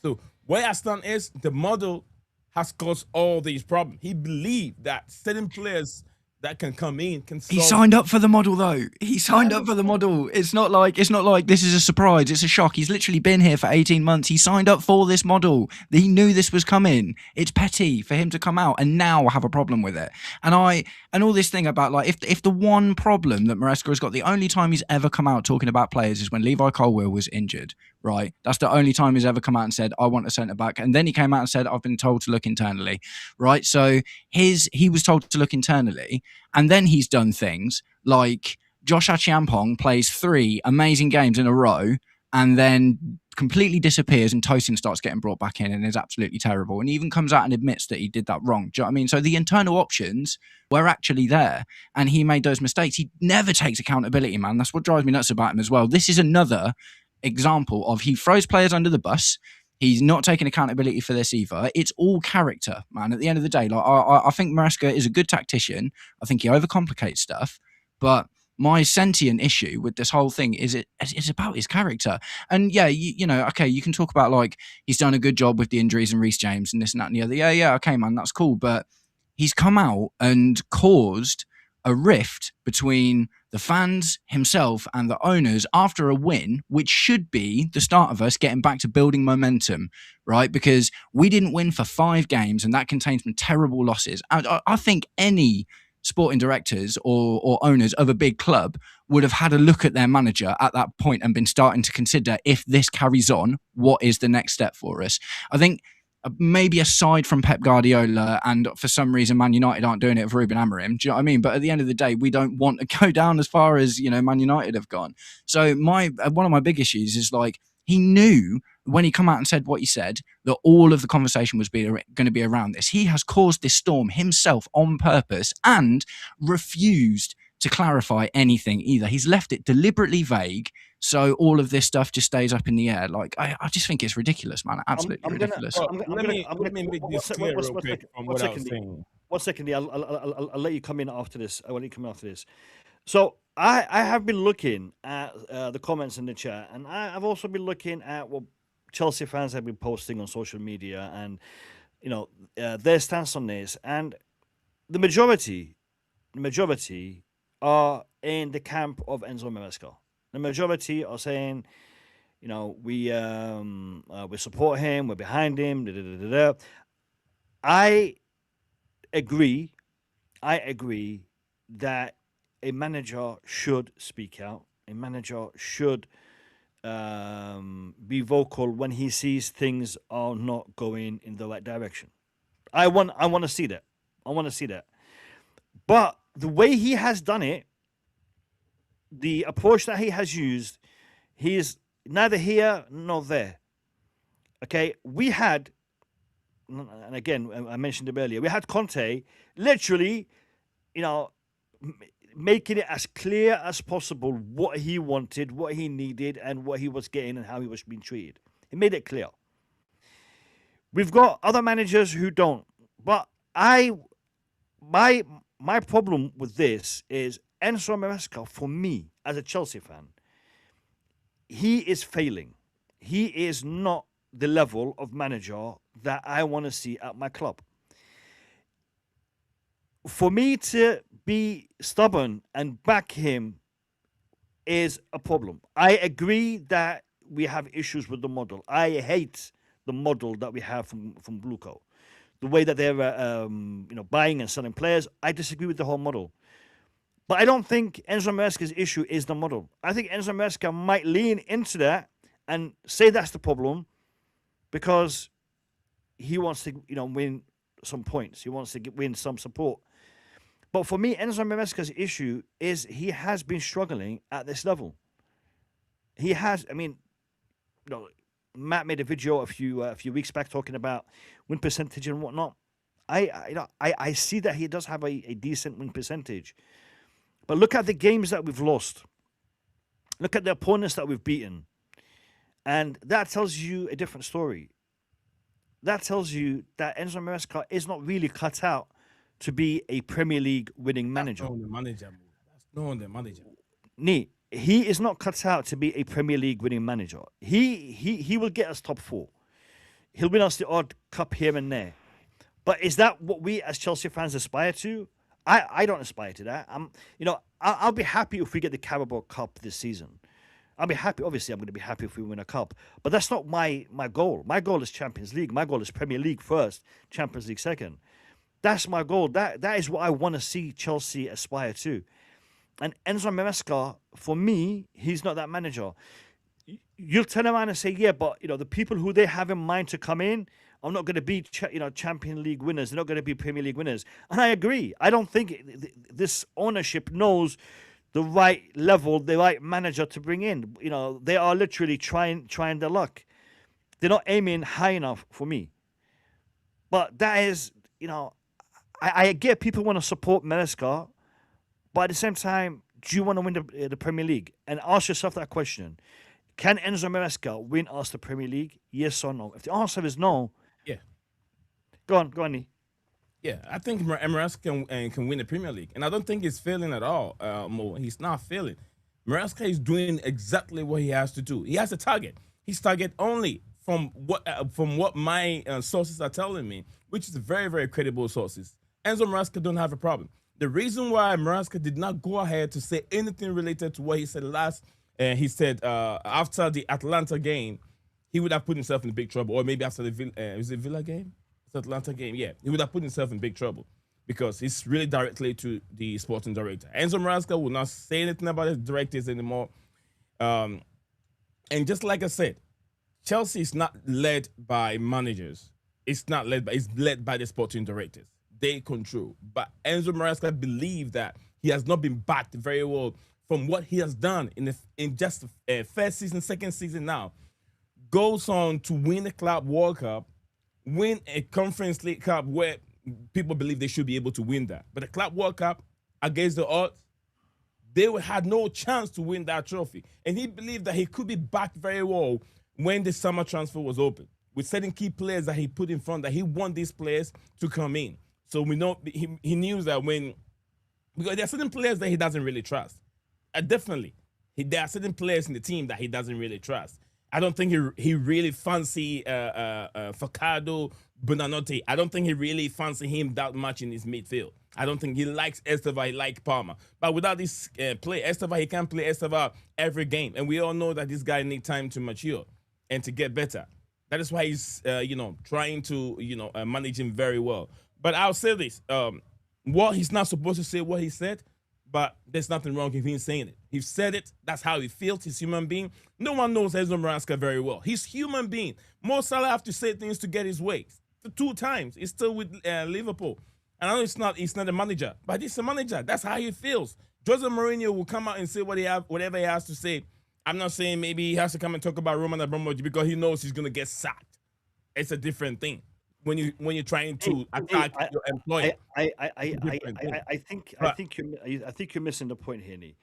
So where I stand is the model has caused all these problems. He believed that certain players that can come in can solve.
He signed up for the model, though. He signed up for the model. It's not like this is a surprise. It's a shock. He's literally been here for 18 months. He signed up for this model. He knew this was coming. It's petty for him to come out and now have a problem with it. And all this thing about like if the one problem that Maresca has got, the only time he's ever come out talking about players is when Levi Colwill was injured. Right, that's the only time he's ever come out and said, I want a centre back. And then he came out and said, I've been told to look internally. Right, so he was told to look internally, and then he's done things like Josh Achiampong plays 3 amazing games in a row and then completely disappears and Tosin starts getting brought back in and is absolutely terrible. And he even comes out and admits that he did that wrong. Do you know what I mean? So the internal options were actually there and he made those mistakes. He never takes accountability, man. That's what drives me nuts about him as well. This is another example of he throws players under the bus. He's not taking accountability for this either. It's all character, man. At the end of the day, like I think Maresca is a good tactician. I think he overcomplicates stuff, but My sentient issue with this whole thing is it's about his character. And yeah, you know, okay, you can talk about like he's done a good job with the injuries and Reece James and this and that and the other. Yeah, okay, man, that's cool. But he's come out and caused a rift between the fans, himself, and the owners after a win, which should be the start of us getting back to building momentum, right? Because we didn't win for 5 games, and that contains some terrible losses. I think any sporting directors or owners of a big club would have had a look at their manager at that point and been starting to consider, if this carries on, what is the next step for us? I think maybe aside from Pep Guardiola, and for some reason Man United aren't doing it for Ruben Amorim, do you know what I mean? But at the end of the day, we don't want to go down as far as, you know, Man United have gone. So one of my big issues is like, he knew when he come out and said what he said that all of the conversation was going to be around this. He has caused this storm himself on purpose and refused to clarify anything either. He's left it deliberately vague, so all of this stuff just stays up in the air. Like, I just think it's ridiculous, man. Absolutely ridiculous.
Let me make this clear real quick from what I was saying.
1 second, I'll let you come in after this. I will let you come in after this. So I have been looking at the comments in the chat, and I've also been looking at what Chelsea fans have been posting on social media, and you know their stance on this. And the majority are in the camp of Enzo Maresca. The majority are saying, you know, we support him, we're behind him. Da, da, da, da, da. I agree that a manager should speak out. A manager should be vocal when he sees things are not going in the right direction. I want to see that. But the way he has done it, the approach that he has used, he's neither here nor there. Okay, we had, and again, I mentioned it earlier, we had Conte literally, you know, making it as clear as possible what he wanted, what he needed, and what he was getting and how he was being treated. He made it clear. We've got other managers who don't. But my problem with this is Enzo Maresca, for me, as a Chelsea fan, he is failing. He is not the level of manager that I want to see at my club. For me to be stubborn and back him is a problem. I agree that we have issues with the model. I hate the model that we have from Bluco. The way that they're buying and selling players, I disagree with the whole model. But I don't think Enzo Maresca's issue is the model. I think Enzo Maresca might lean into that and say that's the problem because he wants to, win some points. He wants to win some support. But for me, Enzo Maresca's issue is he has been struggling at this level. He has. I mean, Matt made a video a few weeks back talking about win percentage and whatnot. I see that he does have a decent win percentage. But look at the games that we've lost. Look at the opponents that we've beaten. And that tells you a different story. That tells you that Enzo Maresca is not really cut out to be a Premier League winning manager.
That's not the manager.
He is not cut out to be a Premier League winning manager. He will get us top 4. He'll win us the odd cup here and there. But is that what we as Chelsea fans aspire to? I don't aspire to that. I'll be happy if we get the Carabao Cup this season. I'll be happy. Obviously, I'm going to be happy if we win a cup. But that's not my goal. My goal is Champions League. My goal is Premier League first, Champions League second. That's my goal. That is what I want to see Chelsea aspire to. And Enzo Maresca, for me, he's not that manager. You'll turn around and say, yeah, but the people who they have in mind to come in are not going to be Champions League winners. They're not going to be Premier League winners. And I agree. I don't think this ownership knows the right level, the right manager to bring in. They are literally trying their luck. They're not aiming high enough for me. But that is, I get people want to support Maresca, but at the same time, do you want to win the Premier League? And ask yourself that question. Can Enzo Maresca win us the Premier League? Yes or no? If the answer is no,
yeah.
Go on, Nee.
Yeah, I think Maresca can win the Premier League, and I don't think he's failing at all. Mo, he's not failing. Maresca is doing exactly what he has to do. He has a target. He's target only from what my sources are telling me, which is very very credible sources. Enzo Maresca don't have a problem. The reason why Maresca did not go ahead to say anything related to what he said last, he said after the Atlanta game, he would have put himself in big trouble, or maybe after the Villa game. Atlanta game, yeah, he would have put himself in big trouble because it's really directly to the sporting director. Enzo Maresca will not say anything about his directors anymore. And just like I said, Chelsea is not led by managers. It's led by the sporting directors. They control. But Enzo Maresca believes that he has not been backed very well from what he has done in just first season, second season now. Goes on to win the Club World Cup, win a Conference League Cup where people believe they should be able to win that. But the Club World Cup, against the odds, they had no chance to win that trophy. And he believed that he could be backed very well when the summer transfer was open, with certain key players that he put in front, that he want these players to come in. So we know he knew that because there are certain players that he doesn't really trust. Definitely. There are certain players in the team that he doesn't really trust. I don't think he really fancy Facado, Bonanotte. I don't think he really fancy him that much in his midfield. I don't think he likes Esteva, he likes Palmer. But without this play, Esteva, he can't play Esteva every game. And we all know that this guy needs time to mature and to get better. That is why he's, trying to, manage him very well. But I'll say this. He's not supposed to say what he said, but there's nothing wrong with him saying it. He said it. That's how he feels. He's a human being. No one knows Enzo Maresca very well. He's human being. Mo Salah have to say things to get his way. 2 times. He's still with Liverpool. And I know he's not a manager, but he's a manager. That's how he feels. Jose Mourinho will come out and say whatever he has to say. I'm not saying maybe he has to come and talk about Roman Abramovich because he knows he's going to get sacked. It's a different thing. When you're trying to attack your employer.
I think you're missing the point here, Nee.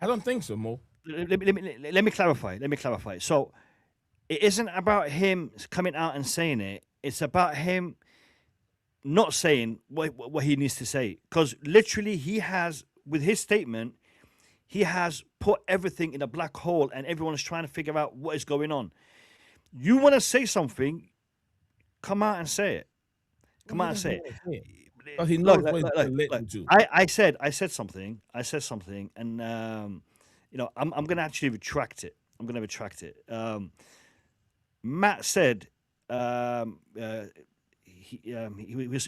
I don't think so, Mo.
Let me clarify. So it isn't about him coming out and saying it. It's about him not saying what he needs to say. Because literally he has, with his statement, he has put everything in a black hole and everyone's trying to figure out what is going on. You want to say something, come out and say it. Come out and say it.
But he knows what he's going to.
I said something, and I'm going to actually retract it. Matt said he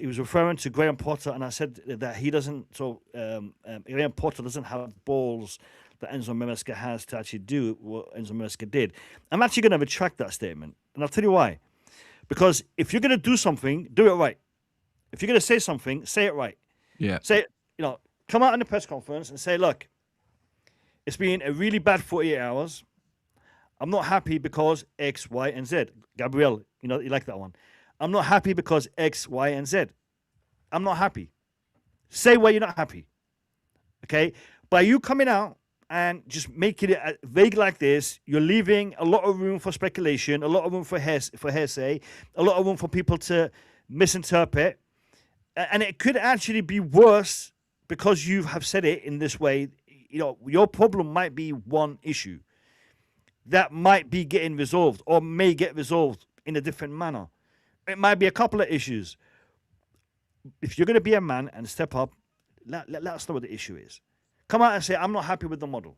was referring to Graham Potter, and I said that he doesn't. So Graham Potter doesn't have balls that Enzo Maresca has to actually do what Enzo Maresca did. I'm actually going to retract that statement, and I'll tell you why. Because if you're going to do something, do it right. If you're going to say something, say it right.
Yeah.
Say, come out in the press conference and say, look, it's been a really bad 48 hours. I'm not happy because X, Y, and Z. Gabriel, you like that one. I'm not happy because X, Y, and Z. I'm not happy. Say why you're not happy. Okay? By you coming out and just making it vague like this, you're leaving a lot of room for speculation, a lot of room for hearsay, a lot of room for people to misinterpret. And it could actually be worse because you have said it in this way. Your problem might be one issue that might be getting resolved or may get resolved in a different manner. It might be a couple of issues. If you're going to be a man and step up, let us know what the issue is. Come out and say, I'm not happy with the model.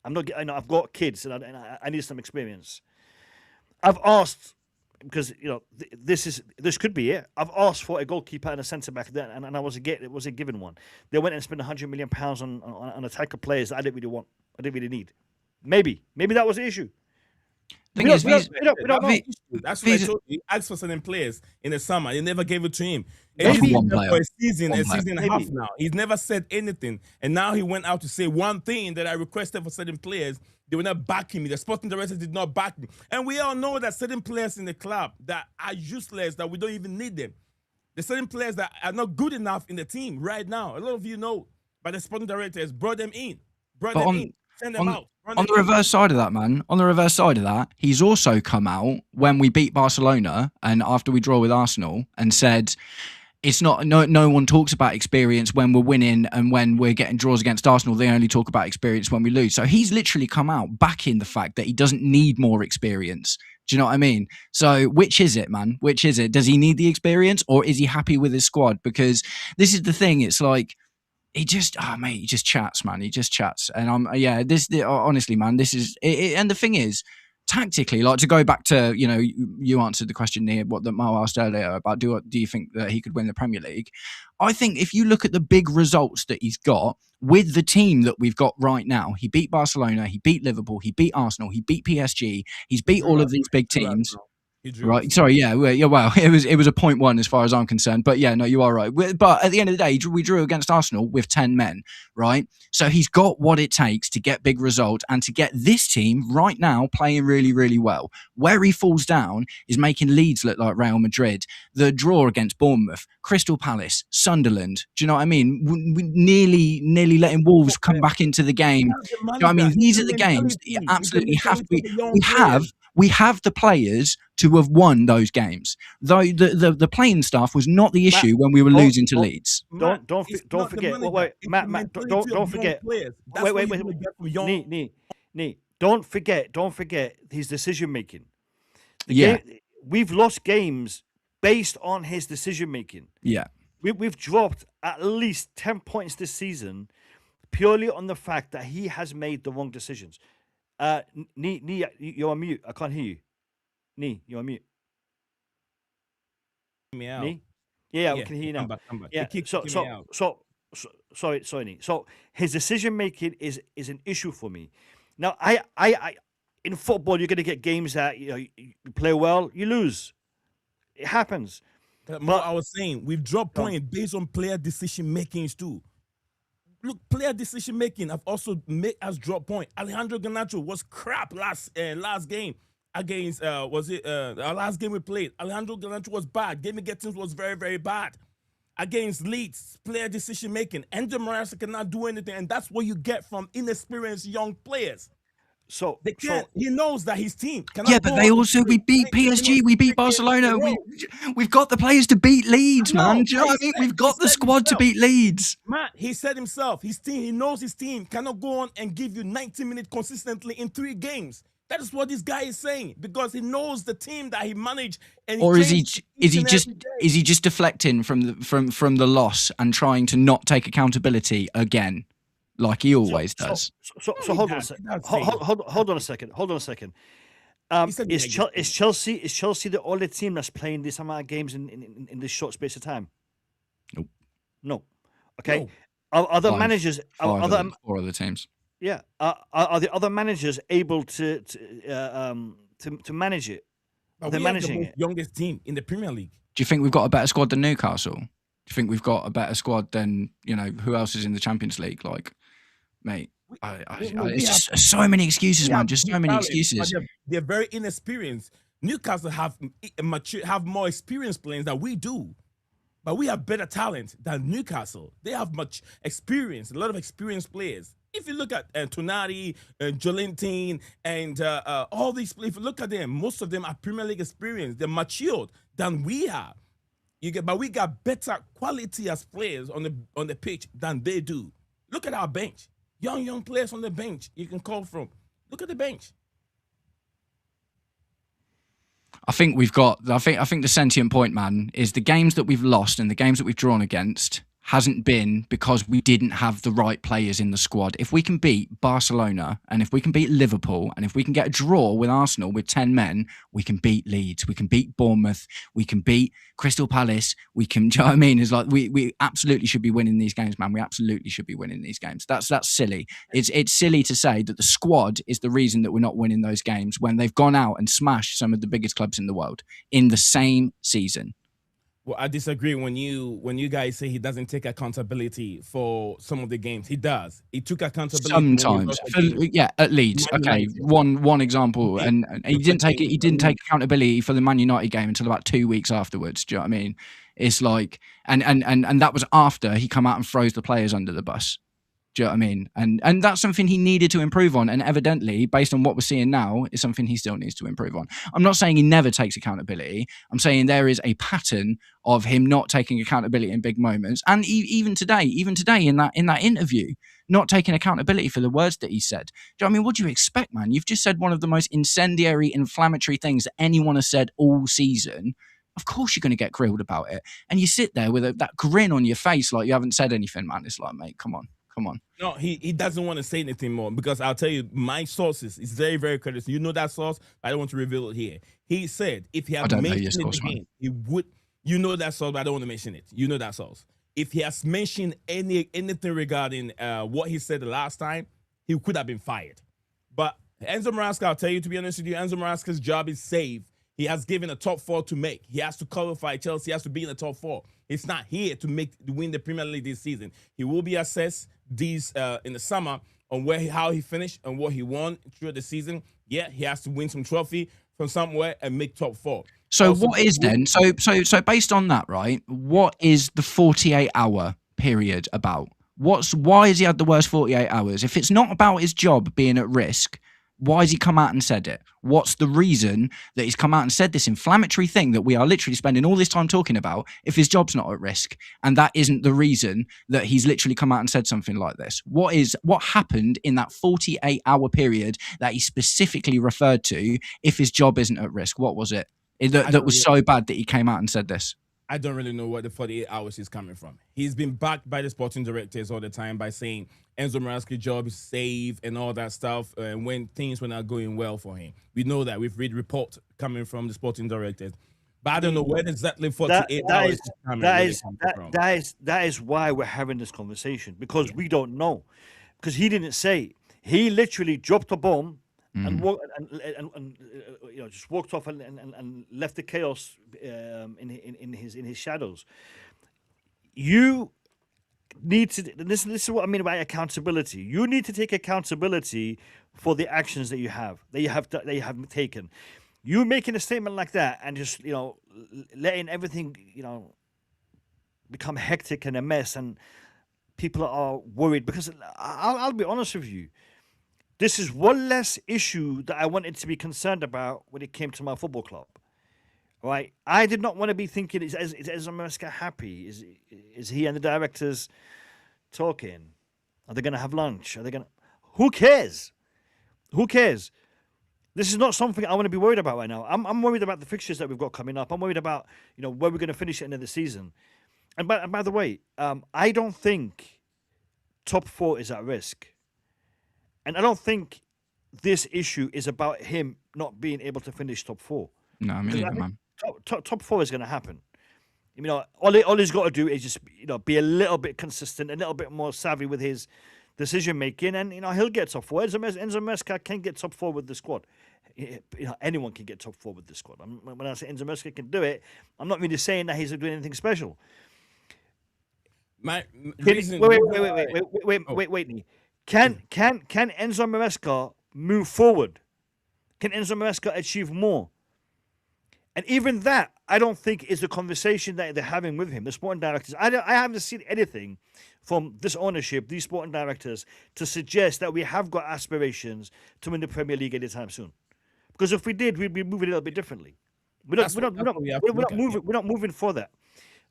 I've got kids and I need some experience. I've asked, because this could be it. I've asked for a goalkeeper and a centre back there, and I wasn't given one. They went and spent £100 million on attacker players that I didn't really want. I didn't really need. Maybe that was the issue. We don't know.
That's what I told you. He asked for certain players in the summer. They never gave it to him.
That's
He's
one
been
player.
there for a season and a half
Maybe.
now. He's never said anything. And now he went out to say one thing that I requested for certain players. They were not backing me. The sporting directors did not back me. And we all know that certain players in the club that are useless, that we don't even need them. There's certain players that are not good enough in the team right now. A lot of you know. But the sporting directors brought them in. Send them out.
On the reverse side of that, man, on the reverse side of that, he's also come out when we beat Barcelona and after we draw with Arsenal and said it's not no one talks about experience when we're winning and when we're getting draws against Arsenal. They only talk about experience when we lose. So he's literally come out backing the fact that he doesn't need more experience. Do you know what I mean? So which is it, man? Which is it? Does he need the experience or is he happy with his squad? Because this is the thing. It's like he just, mate, he just chats, man. He just chats. And honestly, man, this is, and the thing is, tactically, like to go back to, you answered the question there, what that Mo asked earlier about do you think that he could win the Premier League? I think if you look at the big results that he's got with the team that we've got right now, he beat Barcelona, he beat Liverpool, he beat Arsenal, he beat PSG, he's beat all of these big teams. Right. Sorry. Yeah. Well, it was a 0.1 as far as I'm concerned. But yeah, no, you are right. But at the end of the day, we drew against Arsenal with 10 men. Right. So he's got what it takes to get big results and to get this team right now playing really, really well. Where he falls down is making Leeds look like Real Madrid. The draw against Bournemouth, Crystal Palace, Sunderland. Do you know what I mean? We nearly letting Wolves come back into the game. Do you know what I mean? These are the games that you absolutely have to. We have the players to have won those games. Though the playing staff was not the issue when we were losing to Leeds.
Don't forget. Matt, don't forget. Wait. Nee. Don't forget his decision making. We've lost games based on his decision making.
Yeah.
We've dropped at least 10 points this season purely on the fact that he has made the wrong decisions. Nee, you're on mute. I can't hear you. Nee, you're on mute.
Me out.
Nee? Yeah, we can hear you now.
Come back.
Yeah. Sorry, Nee. So his decision making is an issue for me. Now, I in football, you're going to get games that you play well, you lose. It happens.
But I was saying we've dropped points based on player decision makings too. Look, player decision making have also made us drop point. Alejandro Garnacho was crap last game against our last game we played. Alejandro Garnacho was bad. Jamie Gettins was very, very bad. Against Leeds, player decision making. Enzo Maresca cannot do anything, and that's what you get from inexperienced young players.
So
he knows that his team cannot.
Yeah, but we beat PSG, we beat Barcelona. We've got the players to beat Leeds, man. Do you know what I mean? We've got the squad to beat Leeds.
Matt, he said himself, his team, he knows his team cannot go on and give you 90 minutes consistently in 3 games. That is what this guy is saying because he knows the team that he managed. And
or is he just deflecting from the loss and trying to not take accountability again? Like he always does.
So hold on a second. Hold on a second. Is Chelsea the only team that's playing this amount of games in this short space of time?
Nope.
No. Okay. No. Are other managers?
Four other teams.
Yeah. Are the other managers able to manage it?
They're managing the youngest team in the Premier League.
Do you think we've got a better squad than Newcastle? Do you think we've got a better squad than who else is in the Champions League? Like, mate, it's just so many excuses, man. Just so many excuses.
They're very inexperienced. Newcastle have more experienced players than we do, but we have better talent than Newcastle. They have much experience, a lot of experienced players. If you look at Tonali, Jolinton, and all these players, if you look at them, most of them are Premier League experienced. They're matured than we have. But we got better quality as players on the pitch than they do. Look at our bench. Young players on the bench you can call from. Look at the bench.
I think the sentient point, man, is the games that we've lost and the games that we've drawn against hasn't been because we didn't have the right players in the squad. If we can beat Barcelona and if we can beat Liverpool and if we can get a draw with Arsenal with 10 men, we can beat Leeds, we can beat Bournemouth, we can beat Crystal Palace, we can, do you know what I mean? It's like we absolutely should be winning these games, man. We absolutely should be winning these games. That's silly. It's silly to say that the squad is the reason that we're not winning those games when they've gone out and smashed some of the biggest clubs in the world in the same season.
Well, I disagree when you guys say he doesn't take accountability for some of the games. He does. He took accountability
sometimes. At Leeds. Okay, one example, and he didn't take it. He didn't take accountability for the Man United game until about 2 weeks afterwards. Do you know what I mean? It's like, and that was after he come out and froze the players under the bus. Do you know what I mean? And that's something he needed to improve on. And evidently, based on what we're seeing now, is something he still needs to improve on. I'm not saying he never takes accountability. I'm saying there is a pattern of him not taking accountability in big moments. And even today in that interview, not taking accountability for the words that he said. Do you know what I mean? What do you expect, man? You've just said one of the most incendiary, inflammatory things that anyone has said all season. Of course you're going to get grilled about it. And you sit there with that grin on your face like you haven't said anything, man. It's like, mate, come on.
No, he doesn't want to say anything more because I'll tell you, my sources is very, very credible. You know that source? I don't want to reveal it here. He said if he had mentioned it again, he would. You know that source, but I don't want to mention it. You know that source. If he has mentioned anything regarding what he said the last time, he could have been fired. But Enzo Maresca, I'll tell you, to be honest with you, Enzo Maresca's job is safe. He has given a top 4 to make. He has to qualify Chelsea. He has to be in the top 4. He's not here to win the Premier League this season. He will be assessed in the summer on how he finished and what he won through the season. Yeah, he has to win some trophy from somewhere and make top 4.
So also, what is then? So based on that, right? What is the 48-hour period about? Why has he had the worst 48 hours? If it's not about his job being at risk, why has he come out and said it? What's the reason that he's come out and said this inflammatory thing that we are literally spending all this time talking about if his job's not at risk? And that isn't the reason that he's literally come out and said something like this. What happened in that 48-hour period that he specifically referred to if his job isn't at risk? What was it that was so bad that he came out and said this?
I don't really know where the 48 hours is coming from. He's been backed by the sporting directors all the time by saying Enzo Maresca's job is safe and all that stuff when things were not going well for him. We know that. We've read reports coming from the sporting directors. But I don't know where exactly 48 hours is coming from.
That is why we're having this conversation, because we don't know. Because he didn't say. He literally dropped a bomb and just walked off and left the chaos in his shadows. You need to. This is what I mean by accountability. You need to take accountability for the actions that you have taken. You making a statement like that and just letting everything become hectic and a mess, and people are worried because I'll be honest with you. This is one less issue that I wanted to be concerned about when it came to my football club. Right? I did not want to be thinking, is Enzo Maresca happy? Is he and the directors talking? Are they going to have lunch? Who cares? Who cares? This is not something I want to be worried about right now. I'm worried about the fixtures that we've got coming up. I'm worried about where we're going to finish at the end of the season. And by the way, I don't think top 4 is at risk. And I don't think this issue is about him not being able to finish top 4.
No, I mean, man.
Top 4 is going to happen. All he's got to do is just be a little bit consistent, a little bit more savvy with his decision making, and he'll get top 4. Enzo Maresca can get top 4 with the squad. Anyone can get top 4 with the squad. When I say Enzo Maresca can do it, I'm not really saying that he's doing anything special.
Wait.
Can Enzo Maresca move forward? Can Enzo Maresca achieve more? And even that, I don't think is the conversation that they're having with him, the sporting directors. I haven't seen anything from this ownership, these sporting directors, to suggest that we have got aspirations to win the Premier League anytime soon. Because if we did, we'd be moving a little bit differently. We're not moving for that.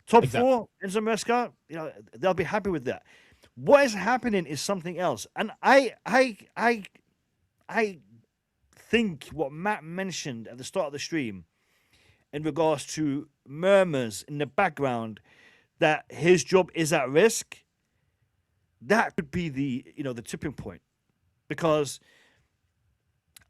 Top 4, Enzo Maresca, they'll be happy with that. What is happening is something else, and I think what Matt mentioned at the start of the stream, in regards to murmurs in the background that his job is at risk, that could be the tipping point, because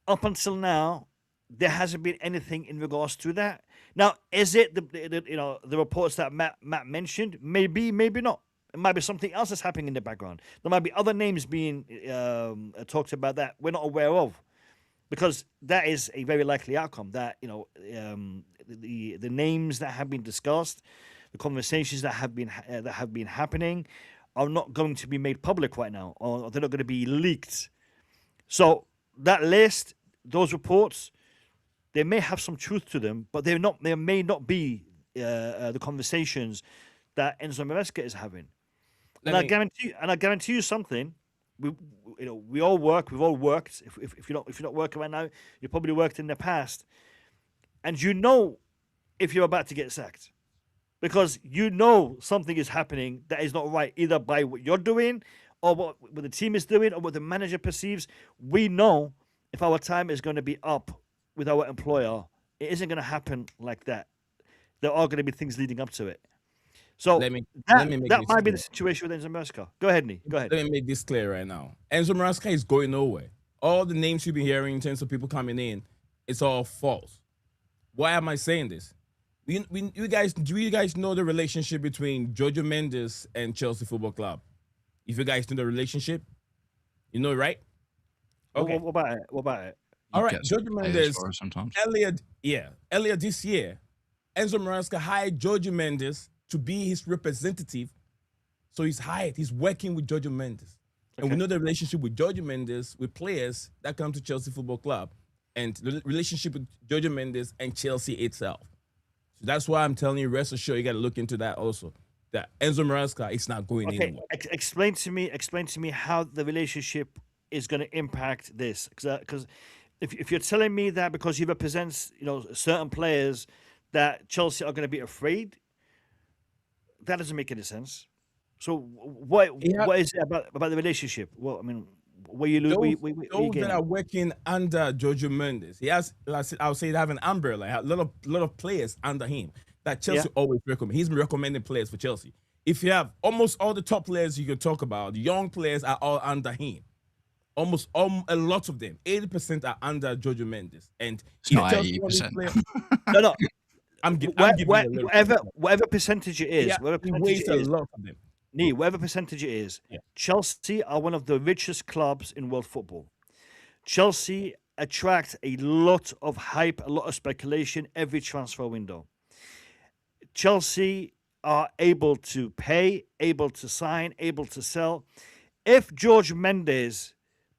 up until now there hasn't been anything in regards to that. Now, is it the reports that Matt mentioned? Maybe not. It might be something else that's happening in the background. There might be other names being talked about that we're not aware of, because that is a very likely outcome. That the names that have been discussed, the conversations that have been happening, are not going to be made public right now, or they're not going to be leaked. So that list, those reports, they may have some truth to them, but they're not. They may not be the conversations that Enzo Maresca is having. I guarantee you something. we all work. We've all worked. If you're not working right now, you probably worked in the past, and you know if you're about to get sacked, because you know something is happening that is not right, either by what you're doing, or what the team is doing, or what the manager perceives. We know if our time is going to be up with our employer. It isn't going to happen like that. There are going to be things leading up to it. So
Let me
that
make this
might be
clear.
the situation with Enzo Maresca. Go ahead, Nee. Go ahead.
Let me make this clear right now. Enzo Maresca is going nowhere. All the names you've been hearing in terms of people coming in, it's all false. Why am I saying this? Do you guys know the relationship between Giorgio Mendes and Chelsea Football Club? If you guys know the relationship, you know, right? Okay.
What about it? What about it?
All right.
Gets
Giorgio
players
Mendes,
for us sometimes.
earlier this year, Enzo Maresca hired Giorgio Mendes to be his representative. So he's working with Giorgio Mendes. And we know the relationship with Giorgio Mendes with players that come to Chelsea Football Club, and the relationship with Giorgio Mendes and Chelsea itself. So that's why I'm telling you, rest assured, you got to look into that also. That Enzo Maresca is not going anywhere.
Explain to me how the relationship is going to impact this, because if you're telling me that because he represents certain players that Chelsea are going to be afraid, that doesn't make any sense. So what is it about the relationship? Well, I mean, where you lose,
those that are working under Giorgio Mendes, he has, I would say, they have an umbrella, a lot of players under him that Chelsea always recommend. He's been recommending players for Chelsea. If you have almost all the top players you can talk about, the young players are all under him. Almost a lot of them, 80% are under Giorgio Mendes, and
It's not 80%.
No.
I'm giving
whatever percentage it is,
he weighs a lot of them.
Whatever percentage it is, Chelsea are one of the richest clubs in world football. Chelsea attract a lot of hype, a lot of speculation every transfer window. Chelsea are able to pay, able to sign, able to sell. If George Mendes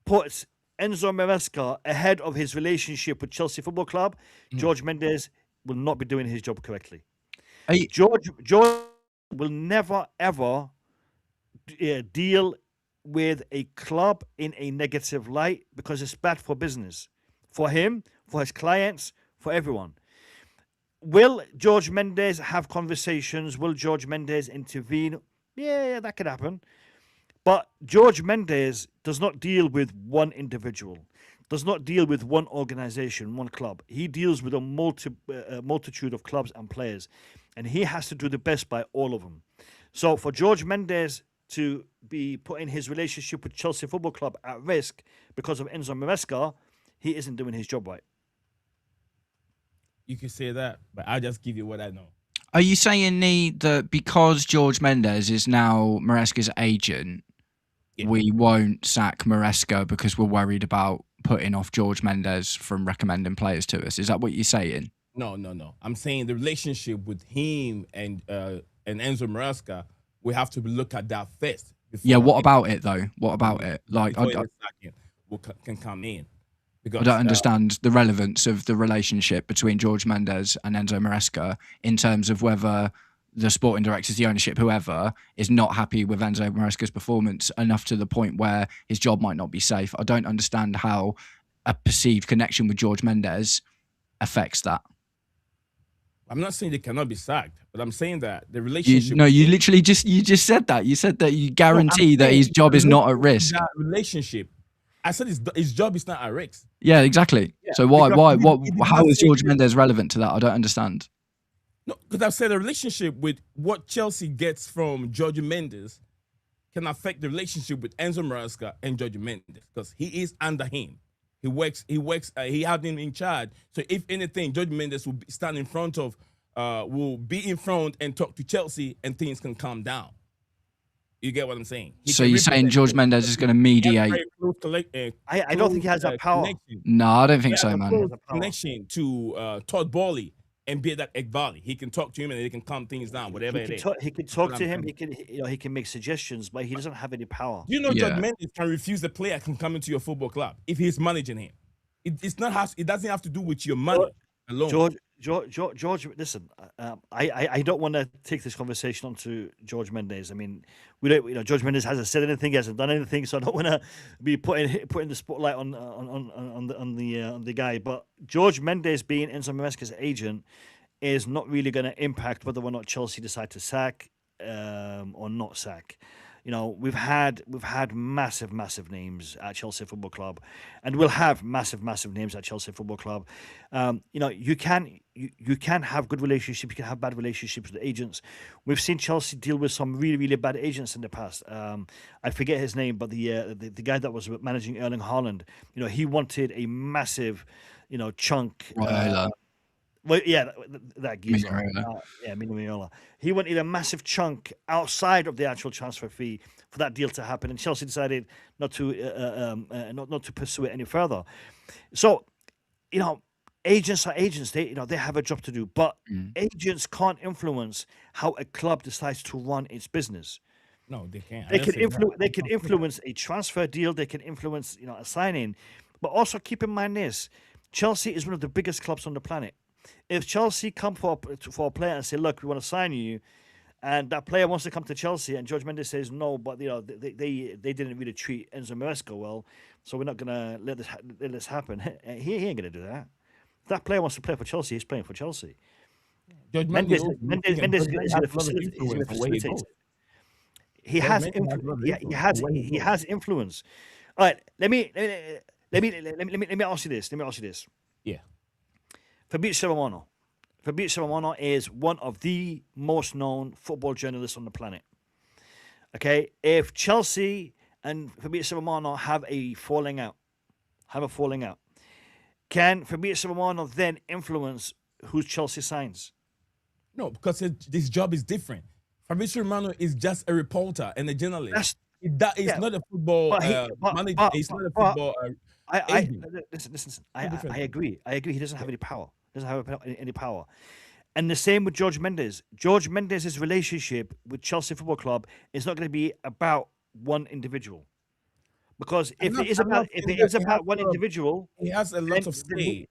puts Enzo Maresca ahead of his relationship with Chelsea Football Club, George Mendes will not be doing his job correctly. George will never, ever deal with a club in a negative light, because it's bad for business, for him, for his clients, for everyone. Will George Mendes have conversations? Will George Mendes intervene? Yeah, that could happen. But George Mendes does not deal with one individual, does not deal with one organization, one club. He deals with a multitude of clubs and players, and he has to do the best by all of them. So for George Mendes to be putting his relationship with Chelsea Football Club at risk because of Enzo Maresca, he isn't doing his job right.
You can say that, but I'll just give you what I know.
Are you saying, Nee, that because George Mendes is now Maresca's agent, we won't sack Maresca because we're worried about putting off George Mendes from recommending players to us? Is that what you're saying?
No. I'm saying the relationship with him and Enzo Maresca, we have to look at that first.
Yeah, what about it though? What about it? Like,
can come in.
Because, I don't understand the relevance of the relationship between George Mendes and Enzo Maresca in terms of whether the sporting directors, the ownership, whoever, is not happy with Enzo Maresca's performance enough to the point where his job might not be safe. I don't understand how a perceived connection with George Mendes affects that.
I'm not saying they cannot be sacked, but I'm saying that the relationship...
You literally just said that. You said that you guarantee that his job is not at risk.
That relationship. I said his job is not at risk.
Yeah, exactly. Yeah, so how is George Mendes relevant to that? I don't understand.
No, because I've said the relationship with what Chelsea gets from Giorgio Mendes can affect the relationship with Enzo Maresca and Giorgio Mendes, because he is under him. He had him in charge. So if anything, Giorgio Mendes will stand in front of, will be in front and talk to Chelsea, and things can calm down. You get what I'm saying?
So you're saying George Mendes is going to mediate?
I don't think he has that power.
No, I don't think so, man.
Connection to Todd Bowley and Bedat Ekbali. He can talk to him and they can calm things down, whatever it is.
He can talk to him. He can make suggestions, but he doesn't have any power.
You know, George Mendes can refuse a player can come into your football club if he's managing him. It doesn't have to do with your money alone.
George, listen, I don't want to take this conversation onto George Mendes. I mean, we don't, George Mendes hasn't said anything, he hasn't done anything, so I don't want to be putting the spotlight on the guy. But George Mendes being Enzo Maresca's agent is not really going to impact whether or not Chelsea decide to sack or not sack. We've had massive names at Chelsea Football Club, and we'll have massive names at Chelsea Football Club. You can have good relationships, you can have bad relationships with agents. We've seen Chelsea deal with some really bad agents in the past. I forget his name, but the guy that was managing Erling Haaland, he wanted a massive, chunk.
Raiola.
Well, yeah, that geezer.
Mino
Mino. He wanted a massive chunk outside of the actual transfer fee for that deal to happen, and Chelsea decided not to pursue it any further. So, agents are agents. They have a job to do, but agents can't influence how a club decides to run its business.
No, they can't.
They can influence a transfer deal. They can influence a signing, but also keep in mind this: Chelsea is one of the biggest clubs on the planet. If Chelsea come for a player and say, "Look, we want to sign you," and that player wants to come to Chelsea, and George Mendes says no, but they didn't really treat Enzo Maresca well, so we're not gonna let this happen. He ain't gonna do that. If that player wants to play for Chelsea, he's playing for Chelsea.
George
Mendes
Mendes
is going to facilitate. He has influence. All right, let me ask you this.
Yeah.
Fabrizio Romano is one of the most known football journalists on the planet. Okay, if Chelsea and Fabrizio Romano have a falling out, can Fabrizio Romano then influence who Chelsea signs?
No, because this job is different. Fabrizio Romano is just a reporter and a journalist. He's not a football manager. He's not a football agent.
Listen. I agree. He doesn't have any power. Any power. And the same with George Mendes. George Mendes' relationship with Chelsea Football Club is not going to be about one individual. Because if it is about one individual,
he has a lot of say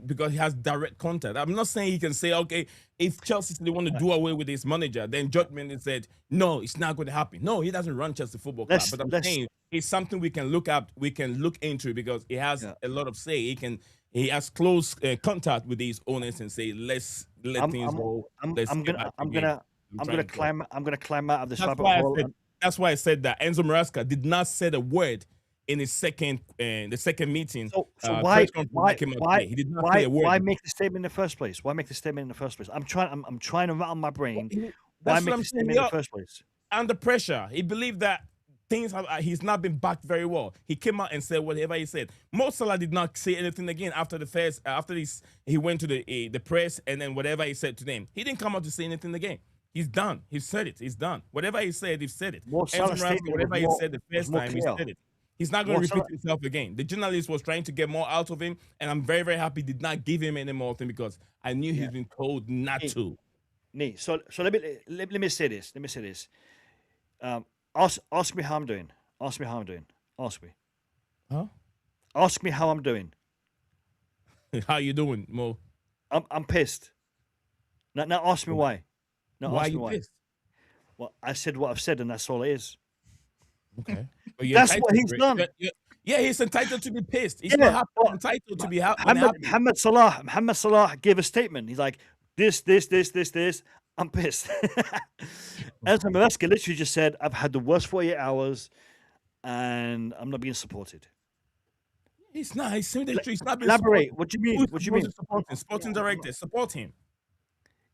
because he has direct contact. I'm not saying he can say, okay, if Chelsea they want to do away with his manager, then George Mendes said, no, it's not going to happen. No, he doesn't run Chelsea Football Club. But I'm saying it's something we can look into because he has a lot of say. He has close contact with these owners and say, let's let things go.
I'm gonna climb out of this rabbit hole.
That's why I said that Enzo Maresca did not say a word in his second meeting.
So why
he did not say a word.
Why make the statement in the first place? I'm trying to rattle my brain. Why make the statement in the first place?
Under pressure, he believed that he's not been backed very well. He came out and said whatever he said. Mo Salah did not say anything again after this. He went to the press and then whatever he said to them, he didn't come out to say anything again. He's done. He said it. He's done. Whatever he said, he said it. Whatever he said the first time, he said it. He's not going to repeat himself again. The journalist was trying to get more out of him, and I'm very, very happy did not give him any more thing because I knew he's been told not to.
So let me say this. Ask me how I'm doing. Ask me.
Huh?
Ask me how I'm doing.
How you doing, Mo?
I'm pissed. Now ask me why.
Why are you pissed?
Well, I said what I've said, and that's all it is.
Okay.
That's what he's done.
Yeah, he's entitled to be pissed. He's not entitled to be happy.
Mohamed Salah gave a statement. He's like, this. I'm pissed. Enzo Maresca literally just said, I've had the worst 48 hours and I'm not being supported.
He's not. He's saying the truth. He's not being
Elaborate.
supported.
What do you mean? What do you mean?
Sporting director, support him.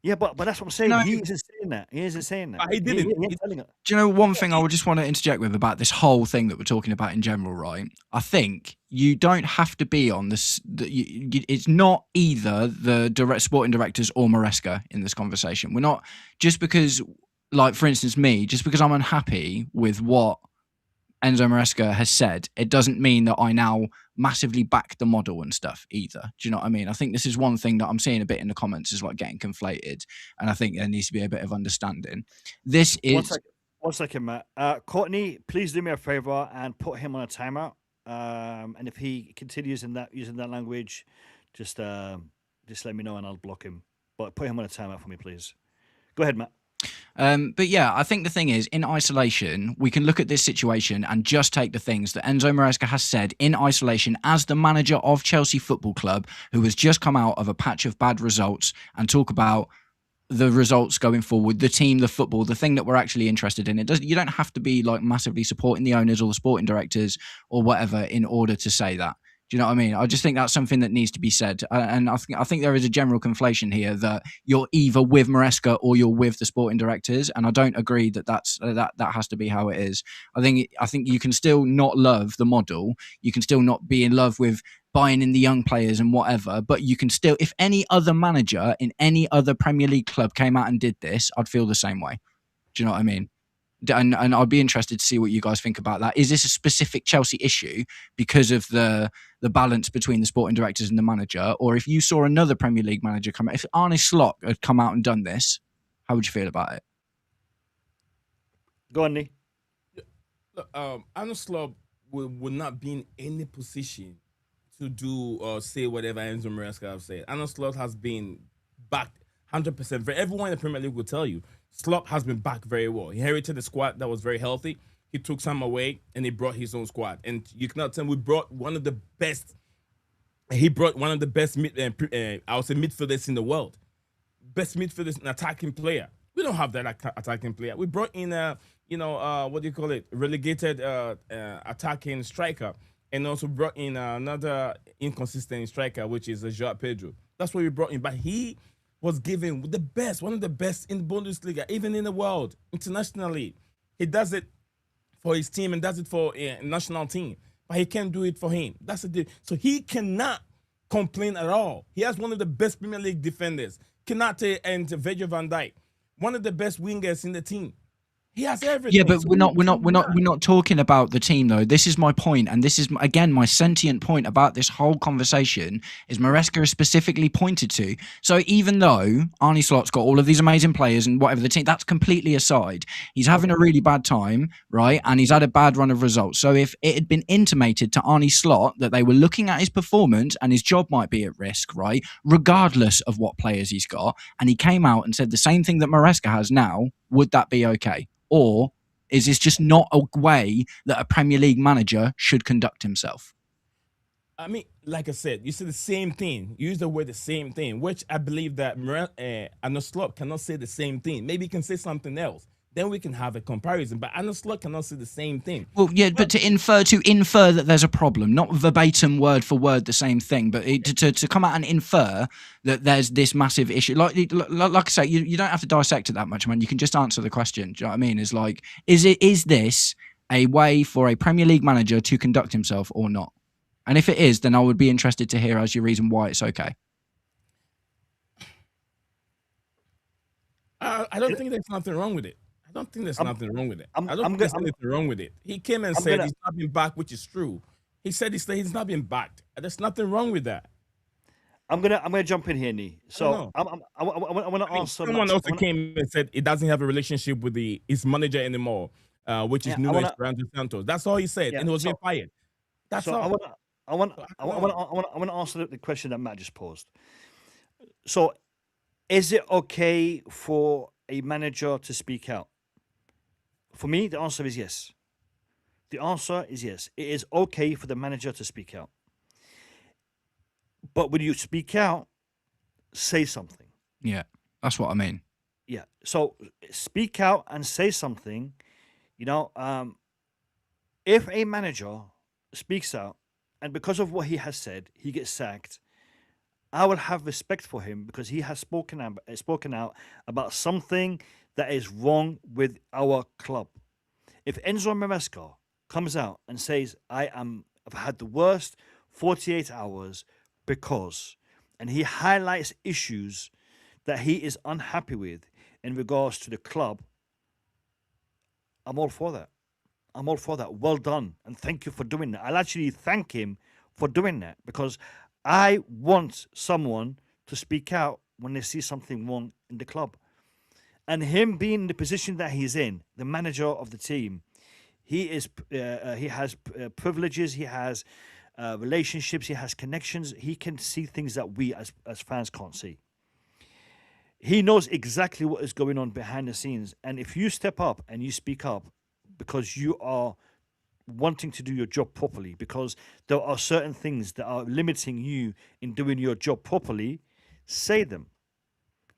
Yeah, but that's what I'm saying. He isn't saying that.
He didn't.
Do you know one thing I would just want to interject with about this whole thing that we're talking about in general, right? I think you don't have to be on this. It's not either the sporting directors or Maresca in this conversation. We're not just because, like for instance, just because I'm unhappy with what Enzo Maresca has said, it doesn't mean that I now massively back the model and stuff either. Do you know what I mean? I think this is one thing that I'm seeing a bit in the comments is like getting conflated, and I think there needs to be a bit of understanding. This is
one second, Matt. Courtney, please do me a favor and put him on a timeout. And if he continues using that language, just just let me know and I'll block him. But put him on a timeout for me, please. Go ahead, Matt.
But yeah, I think the thing is, in isolation, we can look at this situation and just take the things that Enzo Maresca has said in isolation as the manager of Chelsea Football Club, who has just come out of a patch of bad results, and talk about the results going forward, the team, the football, the thing that we're actually interested in. You don't have to be like massively supporting the owners or the sporting directors or whatever in order to say that. Do you know what I mean? I just think that's something that needs to be said, and I think there is a general conflation here that you're either with Maresca or you're with the sporting directors, and I don't agree that that has to be how it is. I think you can still not love the model, you can still not be in love with buying in the young players and whatever, but you can still, if any other manager in any other Premier League club came out and did this, I'd feel the same way. Do you know what I mean? And I'd be interested to see what you guys think about that. Is this a specific Chelsea issue because of the balance between the sporting directors and the manager? Or if you saw another Premier League manager come out, if Arne Slot had come out and done this, how would you feel about it?
Go on, Nee.
Look, Arne Slot would not be in any position to do or say whatever Enzo Maresca have said. Arne Slot has been backed 100%. Everyone in the Premier League will tell you, Slot has been back very well. He inherited a squad that was very healthy. He took some away and he brought his own squad. And you cannot tell me he brought one of the best I would say midfielders in the world. Best midfielders and attacking player. We don't have that attacking player. We brought in what do you call it? Relegated attacking striker. And also brought in another inconsistent striker, which is Joao Pedro. That's what we brought in. But he was given the best, one of the best in the Bundesliga, even in the world, internationally. He does it for his team and does it for a national team, but he can't do it for him. That's the deal. So he cannot complain at all. He has one of the best Premier League defenders, Konate and Virgil van Dijk, one of the best wingers in the team. He has everything.
Yeah, but we're not talking about the team though. This is my point, and this is again my sentient point about this whole conversation is Maresca is specifically pointed to. So even though Arne Slot's got all of these amazing players and whatever the team, that's completely aside. He's having a really bad time, right? And he's had a bad run of results. So if it had been intimated to Arne Slot that they were looking at his performance and his job might be at risk, right? Regardless of what players he's got, and he came out and said the same thing that Maresca has now, would that be okay? Or is this just not a way that a Premier League manager should conduct himself?
I mean, like I said, you said the same thing. You use the word the same thing, which I believe that Arne Slot cannot say the same thing. Maybe he can say something else. Then we can have a comparison. But Arne Slot cannot say the same thing.
Well, yeah, but to infer that there's a problem, not verbatim word for word the same thing, but to come out and infer that there's this massive issue. Like I say, you don't have to dissect it that much, man. You can just answer the question. Do you know what I mean? It's like, is this a way for a Premier League manager to conduct himself or not? And if it is, then I would be interested to hear as your reason why it's okay.
I don't think there's nothing wrong with it. I don't think there's nothing wrong with it. I don't think there's anything wrong with it. He came and said he's not been back, which is true. He said he's not been backed. There's nothing wrong with that.
I'm gonna jump in here, Nee. So I want to answer.
Someone else came and said he doesn't have a relationship with his manager anymore, which is Nuno Esperanto Santos. That's all he said, and he was being fired. That's all.
I want to answer the question that Matt just posed. So, is it okay for a manager to speak out? For me, the answer is yes. The answer is yes. It is okay for the manager to speak out. But when you speak out, say something.
Yeah, that's what I mean.
Yeah. So speak out and say something. If a manager speaks out and because of what he has said, he gets sacked, I will have respect for him because he has spoken out about something that is wrong with our club. If Enzo Maresca comes out and says, I've had the worst 48 hours because, and he highlights issues that he is unhappy with in regards to the club, I'm all for that. I'm all for that. Well done. And thank you for doing that. I'll actually thank him for doing that because I want someone to speak out when they see something wrong in the club. And him being in the position that he's in, the manager of the team, he has privileges, he has relationships. He has connections. He can see things that we as fans can't see. He knows exactly what is going on behind the scenes. And if you step up and you speak up because you are wanting to do your job properly, because there are certain things that are limiting you in doing your job properly, say them.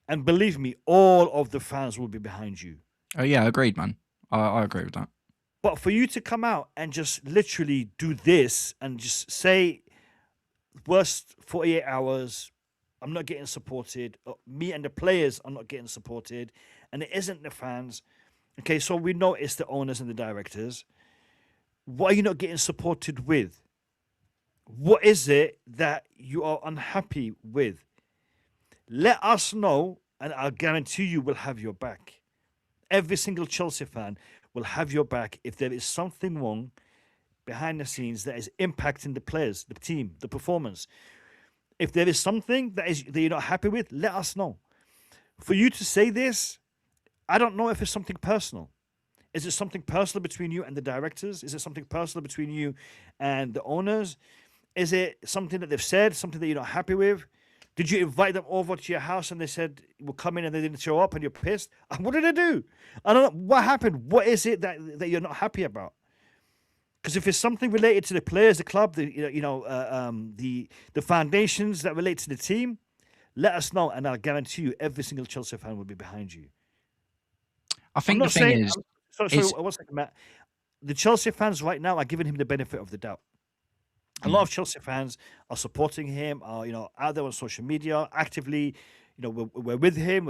And believe me, all of the fans will be behind you.
Oh yeah, agreed, man. I agree with that.
But for you to come out and just literally do this and just say, worst 48 hours, I'm not getting supported. Me and the players are not getting supported. And it isn't the fans. Okay, so we know it's the owners and the directors. What are you not getting supported with? What is it that you are unhappy with? Let us know, and I'll guarantee you we'll have your back. Every single Chelsea fan will have your back if there is something wrong behind the scenes that is impacting the players, the team, the performance. If there is something that you're not happy with, let us know. For you to say this, I don't know if it's something personal. Is it something personal between you and the directors? Is it something personal between you and the owners? Is it something that they've said, something that you're not happy with? Did you invite them over to your house and they said, we'll come in and they didn't show up and you're pissed? What did they do? I don't know. What happened? What is it that you're not happy about? Because if it's something related to the players, the club, the foundations that relate to the team, let us know, and I'll guarantee you, every single Chelsea fan will be behind you.
I think the thing is,
sorry, one second, Matt. The Chelsea fans right now are giving him the benefit of the doubt. A lot of Chelsea fans are supporting him, are out there on social media actively. We're with him.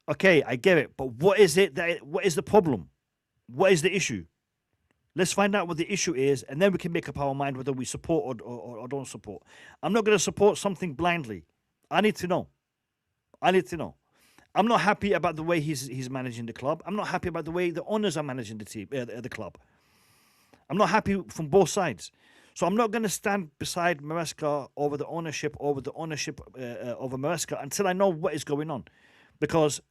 Okay, I get it, but what is it what is the problem? What is the issue? Let's find out what the issue is, and then we can make up our mind whether we support or don't support. I'm not going to support something blindly. I need to know. I'm not happy about the way he's managing the club. I'm not happy about the way the owners are managing the team, the club. I'm not happy from both sides. So I'm not going to stand beside Maresca over the ownership over Maresca until I know what is going on. Because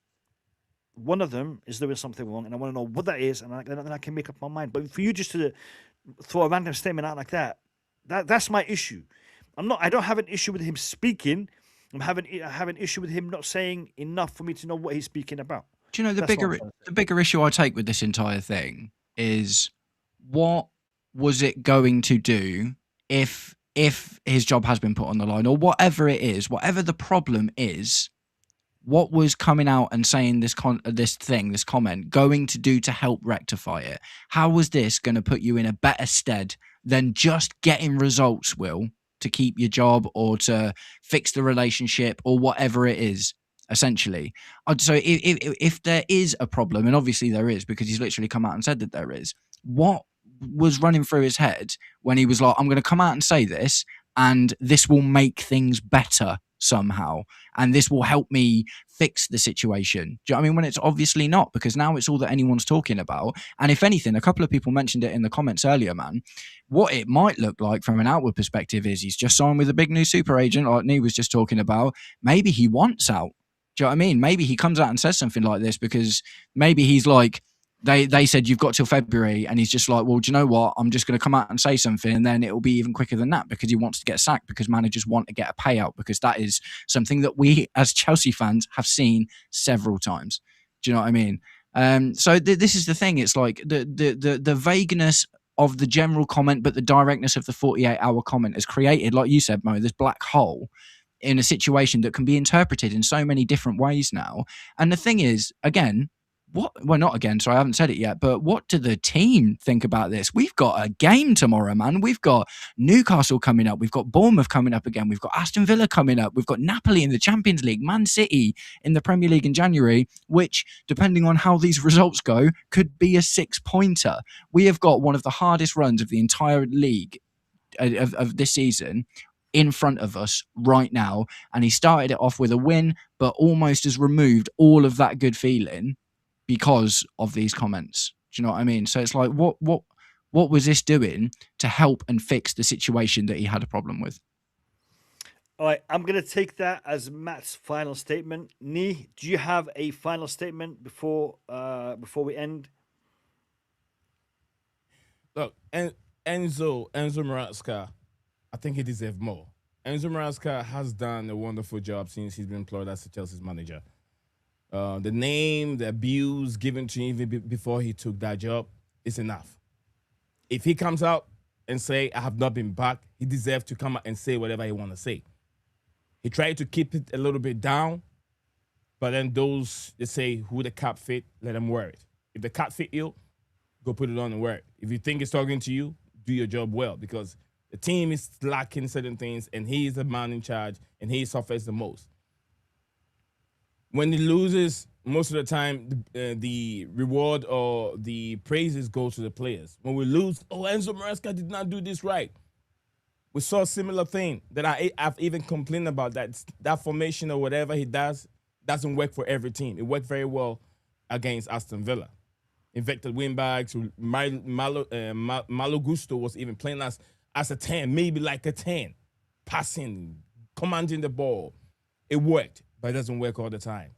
one of them is doing something wrong, and I want to know what that is, and then I can make up my mind. But for you just to throw a random statement out like that's my issue. I don't have an issue with him speaking. I have an issue with him not saying enough for me to know what he's speaking about.
Do you know the bigger issue I take with this entire thing is what was it going to do if his job has been put on the line, or whatever it is, whatever the problem is? What was coming out and saying this comment going to do to help rectify it? How was this going to put you in a better stead than just getting results, Will, to keep your job or to fix the relationship or whatever it is, essentially? So if there is a problem, and obviously there is because he's literally come out and said that there is, what was running through his head when he was like, I'm going to come out and say this and this will make things better somehow, and this will help me fix the situation? Do you know what I mean? When it's obviously not, because now it's all that anyone's talking about. And if anything, a couple of people mentioned it in the comments earlier, man, what it might look like from an outward perspective is he's just signed with a big new super agent like Nee was just talking about. Maybe he wants out. Do you know what I mean? Maybe he comes out and says something like this because maybe he's like, They said you've got till February, and he's just like, well, do you know what? I'm just going to come out and say something, and then it will be even quicker than that because he wants to get sacked, because managers want to get a payout, because that is something that we as Chelsea fans have seen several times. Do you know what I mean? So this is the thing. It's like the vagueness of the general comment, but the directness of the 48-hour comment has created, like you said, Mo, this black hole in a situation that can be interpreted in so many different ways now. And the thing is, again, not again, sorry, I haven't said it yet, but what do the team think about this? We've got a game tomorrow, man. We've got Newcastle coming up. We've got Bournemouth coming up again. We've got Aston Villa coming up. We've got Napoli in the Champions League, Man City in the Premier League in January, which, depending on how these results go, could be a 6-pointer. We have got one of the hardest runs of the entire league of this season in front of us right now. And he started it off with a win, but almost has removed all of that good feeling because of these comments. Do you know what I mean? So it's like, what was this doing to help and fix the situation that he had a problem with?
All right, I'm going to take that as Matt's final statement. Nee, do you have a final statement before we end?
Look, and Enzo Maresca, I think he deserves more. Enzo Maresca has done a wonderful job since he's been employed as Chelsea's manager. The name, the abuse given to him even before he took that job is enough. If he comes out and say, I have not been back, he deserves to come out and say whatever he want to say. He tried to keep it a little bit down, but then those, they say, who the cap fit, let them wear it. If the cap fit you, go put it on and wear it. If you think it's talking to you, do your job well, because the team is lacking certain things and he is the man in charge and he suffers the most. When he loses, most of the time, the reward or the praises go to the players. When we lose, oh, Enzo Maresca did not do this right. We saw a similar thing that I've even complained about, that formation or whatever he does doesn't work for every team. It worked very well against Aston Villa. Infected wingbacks, Malo Gusto was even playing as a 10, maybe like a 10, passing, commanding the ball. It worked, but it doesn't work all the time.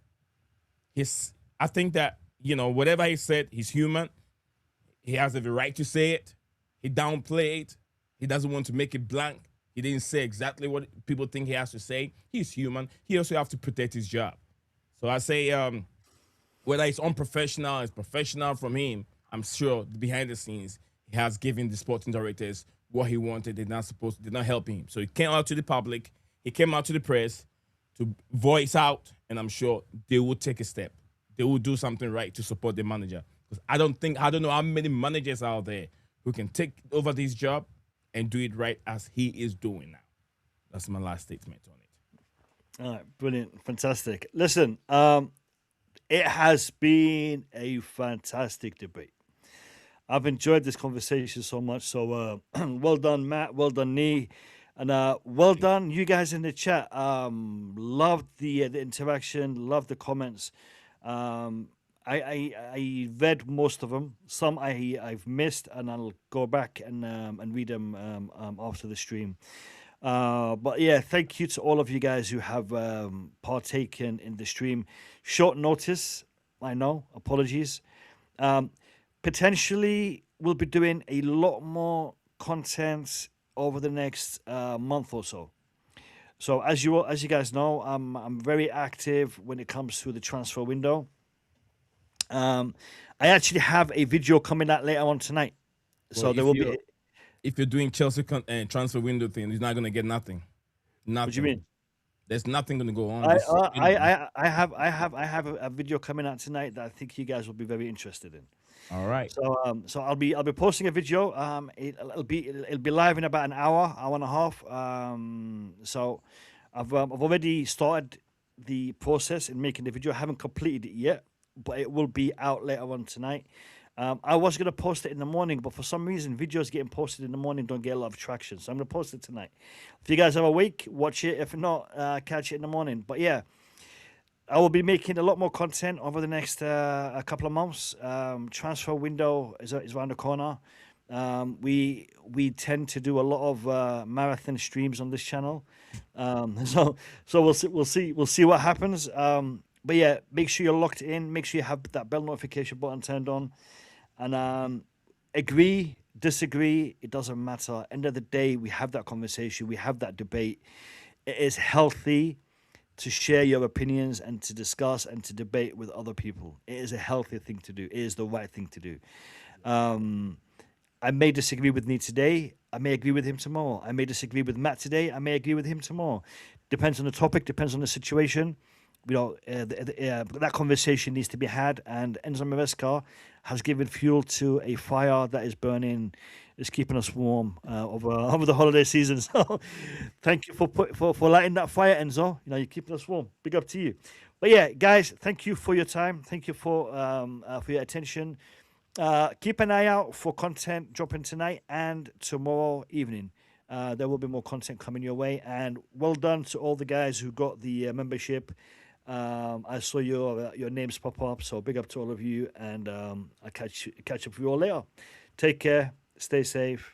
I think that, whatever he said, he's human. He has the right to say it. He downplayed. He doesn't want to make it blank. He didn't say exactly what people think he has to say. He's human. He also has to protect his job. So I say, whether it's unprofessional, it's professional from him, I'm sure behind the scenes, he has given the sporting directors what he wanted. Did not help him. So he came out to the public. He came out to the press to voice out, and I'm sure they will take a step. They will do something right to support the manager. Because I don't know how many managers out there who can take over this job and do it right as he is doing now. That's my last statement on it.
All right, brilliant, fantastic. Listen, it has been a fantastic debate. I've enjoyed this conversation so much. So well done, Matt. Well done, Nee. And well done, you guys in the chat. Loved the interaction. Loved the comments. I read most of them. Some I've missed, and I'll go back and read them after the stream. But yeah, thank you to all of you guys who have partaken in the stream. Short notice, I know. Apologies. Potentially, we'll be doing a lot more content over the next month or so. So as you guys know, I'm very active when it comes to the transfer window. I actually have a video coming out later on tonight. So there will be.
If you're doing Chelsea transfer window thing, you're not gonna get nothing. Nothing.
What do you mean?
There's nothing gonna go on.
I have a video coming out tonight that I think you guys will be very interested in.
All right.
So I'll be posting a video. It'll be live in about an hour and a half. So I've already started the process in making the video. I haven't completed it yet, but it will be out later on tonight. I was going to post it in the morning, but for some reason, videos getting posted in the morning don't get a lot of traction. So I'm going to post it tonight. If you guys are awake, watch it. If not, catch it in the morning. But yeah, I will be making a lot more content over the next a couple of months. Transfer window is around the corner. We tend to do a lot of marathon streams on this channel. So we'll see what happens. But yeah, make sure you're locked in. Make sure you have that bell notification button turned on. And agree, disagree, it doesn't matter. End of the day, we have that conversation. We have that debate. It is healthy to share your opinions and to discuss and to debate with other people. It is a healthy thing to do. It is the right thing to do. I may disagree with Nee today. I may agree with him tomorrow. I may disagree with Matt today. I may agree with him tomorrow. Depends on the topic, depends on the situation. That conversation needs to be had, and Enzo Maresca has given fuel to a fire that is burning, is keeping us warm over the holiday season. So, thank you for lighting that fire, Enzo. You're keeping us warm. Big up to you. But yeah, guys, thank you for your time. Thank you for your attention. Keep an eye out for content dropping tonight and tomorrow evening. There will be more content coming your way, and well done to all the guys who got the membership. I saw your names pop up, so big up to all of you, and I'll catch up with you all later. Take care, stay safe.